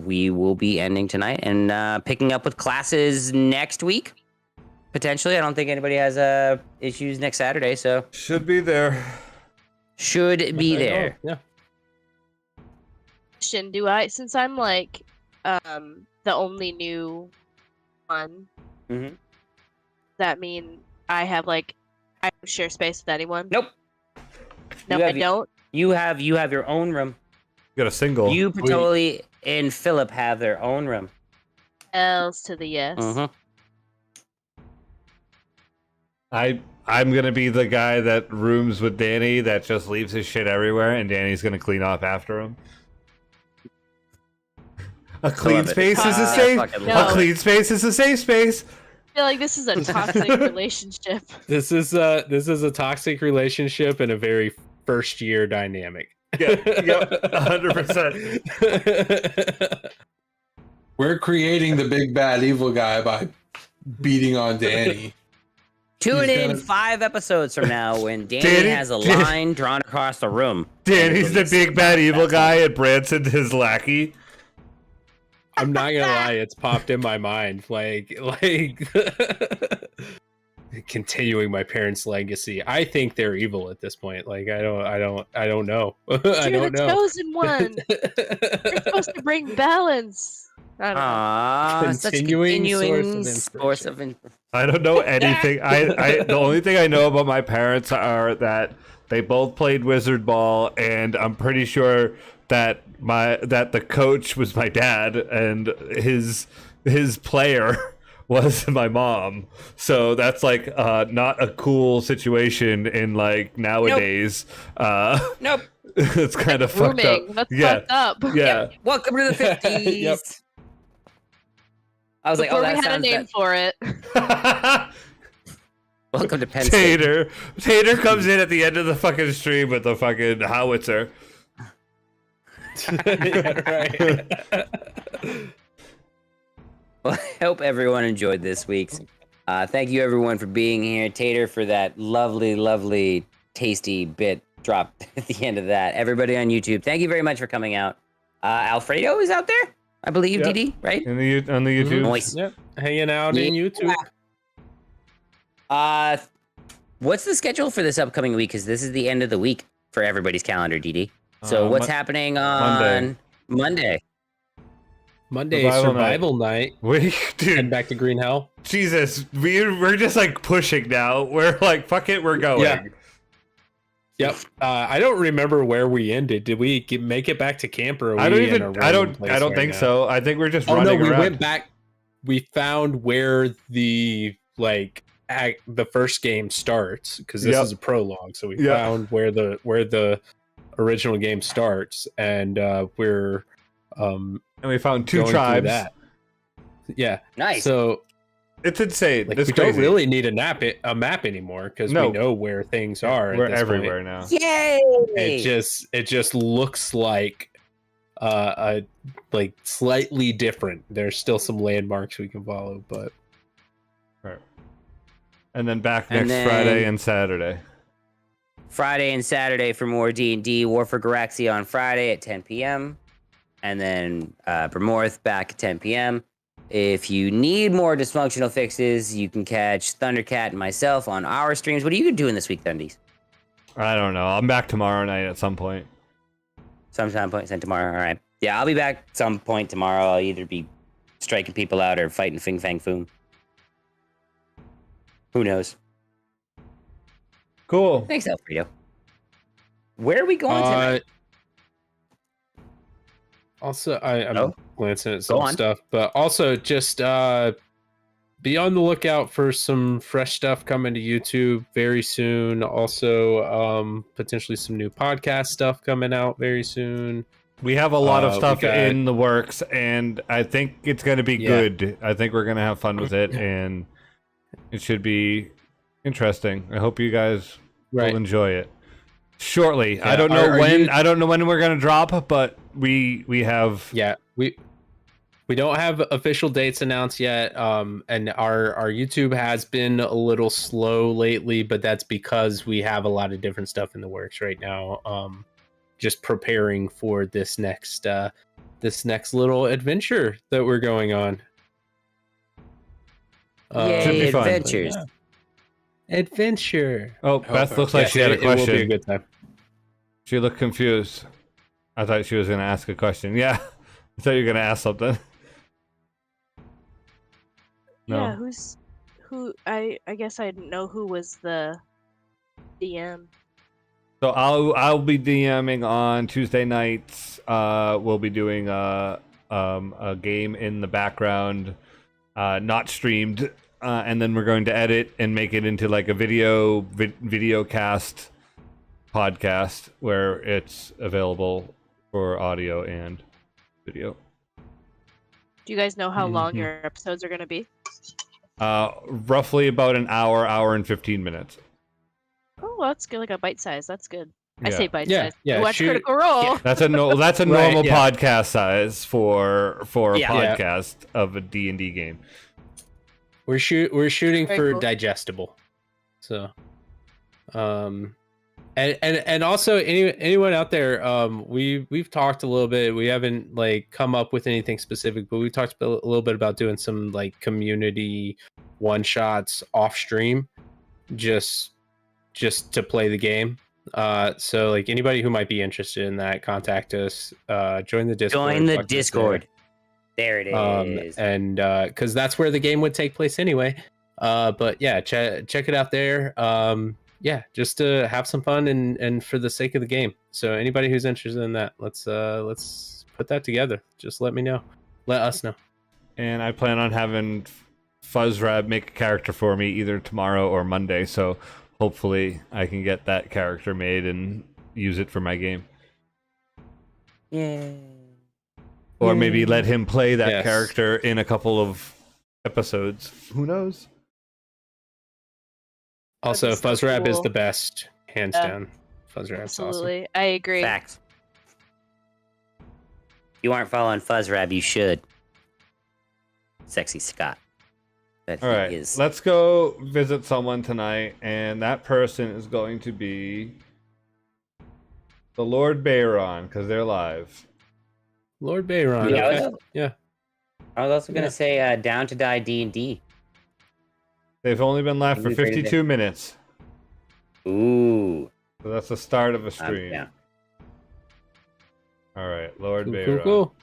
we will be ending tonight and picking up with classes next week. Potentially, I don't think anybody has issues next Saturday, so Should be there. should be there. Yeah. Question: Do I, since I'm like the only new one, Mhm. that mean I I don't share space with anyone. Nope. No, You I have- don't. You have your own room. You got a single. You, Patoli, and Philip have their own room. L's to the yes. Mm-hmm. I'm gonna be the guy that rooms with Danny that just leaves his shit everywhere, and Danny's gonna clean off after him. A clean love it. space is a Ah, safe. fucking No. love A clean space is a safe space. I feel like this is a toxic relationship. This is a toxic relationship and a very first year dynamic. Yep, 100%. We're creating the big bad evil guy by beating on Danny. Tune He's in gonna- 5 episodes from now when Danny, Danny- has a Dan- line drawn across the room. Danny's the big bad evil guy, and Branson his lackey. I'm not gonna lie, it's popped in my mind, like continuing my parents' legacy. I think they're evil at this point. Like I don't know. I You're don't the know. chosen one. You're supposed to bring balance. I don't know. Such a Continuing continuing source source of I don't know anything. I the only thing I know about my parents are that they both played wizard ball, and I'm pretty sure that the coach was my dad, and his player was my mom. So that's like not a cool situation in like nowadays. Nope. It's kind of fucked up. Grooming. That's Yeah. fucked up. Yeah. Welcome to the 50s. Yep. I was like, Before oh, we that had a sounds name that. for it. Welcome to Penn State. Tater comes in at the end of the fucking stream with the fucking howitzer. Yeah, right. Well, I hope everyone enjoyed this week's. Thank you, everyone, for being here. Tater, for that lovely, lovely, tasty bit drop at the end of that. Everybody on YouTube, thank you very much for coming out. Alfredo is out there, I believe, Yep. DD, right? On the YouTube. Nice. Yep. Hanging out in YouTube. What's the schedule for this upcoming week? Because this is the end of the week for everybody's calendar, DD. So what's happening on Monday? Monday Survival survival night. We, Head dude, back to Green Hell. Jesus, we're just like pushing now. We're like, fuck it, we're going. Yeah. Yep. I don't remember where we ended. Did we make it back to camp, or are I don't we in even. a I random don't. place I don't right think now? so. I think we're just Oh no, running we around. went back. We found where the the first game starts, because this Yep. is a prologue. So we Yep. found where the original game starts, and we're and we found two going through tribes. that. Yeah. Nice. So It's insane. like, it's we crazy. don't really need a map anymore, because No. we know where things are. at We're this point. everywhere now. Yay! It just looks like a like slightly different. There's still some landmarks we can follow, but Right. And then back And next then- Friday and Saturday. Friday and Saturday for more D&D. War for Garaxia on Friday at 10 p.m. And then Bremmorth back at 10 p.m. If you need more dysfunctional fixes, you can catch Thundercat and myself on our streams. What are you doing this week, Thundies? I don't know. I'm back tomorrow night at some point. Sometime point tomorrow. All right. Yeah, I'll be back some point tomorrow. I'll either be striking people out or fighting Fing Fang Foom. Who knows? Cool. Thanks, Alfredo. Where are we going tonight? Also, I'm Oh. glancing at Go some on. stuff, but also just be on the lookout for some fresh stuff coming to YouTube very soon. Also, potentially some new podcast stuff coming out very soon. We have a lot of we stuff got- in the works, and I think it's going to be Yeah. good. I think we're going to have fun with it, and it should be interesting. I hope you guys Right. will enjoy it shortly. I Yeah, don't know are when. you- I don't know when we're going to drop, but we have. Yeah, we don't have official dates announced yet. And our YouTube has been a little slow lately, but that's because we have a lot of different stuff in the works right now. Just preparing for this next little adventure that we're going on. Yay, Should be fun. adventures. Adventure. Oh, Beth looks like Yes, she had a it will be a question. good time. She looked confused. I thought she was going to ask a question. Yeah, I thought you were going to ask something. No. Yeah, who? I guess I didn't know who was the DM. So I'll be DMing on Tuesday nights. We'll be doing a game in the background, not streamed, and then we're going to edit and make it into like a video cast podcast where it's available for audio and video. Do you guys know how long your episodes are going to be? Roughly about an hour and 15 minutes. Oh, that's good. Like a bite size. That's good. I Yeah. say bite Yeah, size. yeah, Watch shoot- Critical Role. That's a normal Right, yeah. podcast size for a Yeah. podcast of a D&D game. We're shooting Very for cool. digestible. So, and also anyone out there, we've talked a little bit. We haven't like come up with anything specific, but we talked a little bit about doing some like community one shots off stream, just to play the game. So like anybody who might be interested in that, contact us. Join the Discord. Join the talk to us there. Discord. There it is. And because that's where the game would take place anyway. But yeah, check it out there. Yeah, just to have some fun and for the sake of the game. So anybody who's interested in that, let's put that together. Just let us know. And I plan on having Fuzzrab make a character for me either tomorrow or Monday, so hopefully I can get that character made and use it for my game. Yeah. Or maybe let him play that Yes. character in a couple of episodes. Who knows? Also, That'd be so Fuzzrab is cool. the best, hands Yeah. down. Fuzzrab's awesome. Absolutely. I agree. Facts. If you aren't following Fuzzrab, you should. Sexy Scott. That All he right, is. let's go visit someone tonight, and that person is going to be the Lord Bayron, because they're live. Lord Bayron. Yeah, okay. I was- Yeah. I was also gonna Yeah. say Down to Die D&D. They've only been live for Maybe they're 52 minutes, Ooh. so that's the start of a I'm stream. down. All right, Lord Cool, Bayron. cool.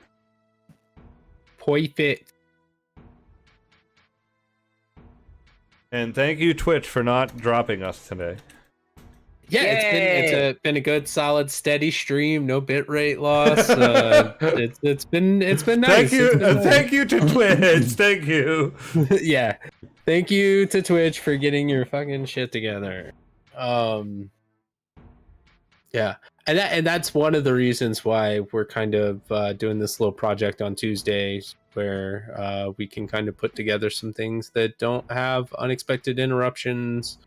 Perfect. And thank you, Twitch, for not dropping us today. Yeah, Yay! it's been a good, solid, steady stream. No bit rate loss. It's been nice. Thank you, It's been nice. thank you to Twitch. Thank you. Yeah, thank you to Twitch for getting your fucking shit together. Yeah, and that's one of the reasons why we're kind of doing this little project on Tuesdays, where we can kind of put together some things that don't have unexpected interruptions.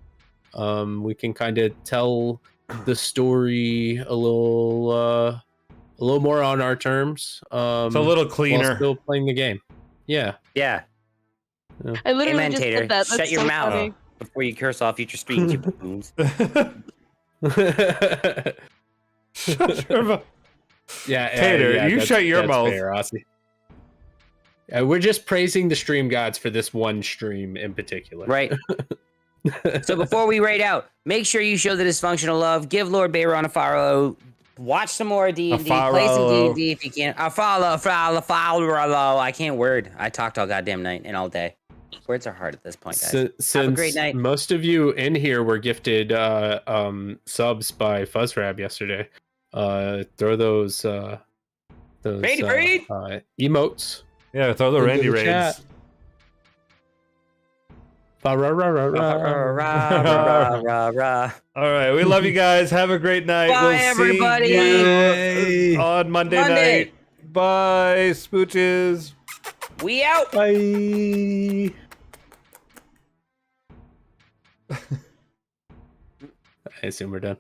We can kind of tell the story a little more on our terms. It's a little while cleaner. still playing the game. Yeah. Yeah. I literally Amen, just Tater. did that. That's Shut your so mouth funny. before you curse off future streams, you booms. Shut your mouth. Yeah, Tater, you that's- shut your that's mouth. fair, Aussie. We're just praising the stream gods for this one stream in particular. Right. So before we raid out, make sure you show the dysfunctional love. Give Lord Bayron a follow. Watch some more D&D. Play some follow. D&D if you can. A follow. I can't word. I talked all goddamn night and all day. Words are hard at this point, guys. Since great night. most of you in here were gifted subs by Fuzzrab yesterday, throw those Raid. emotes. Yeah, throw the Into Randy the raids. chat. Rah. All right, we love you guys. Have a great night. Bye, we'll everybody. see you on Monday Monday. night. Bye, smooches. We out. Bye. I assume we're done.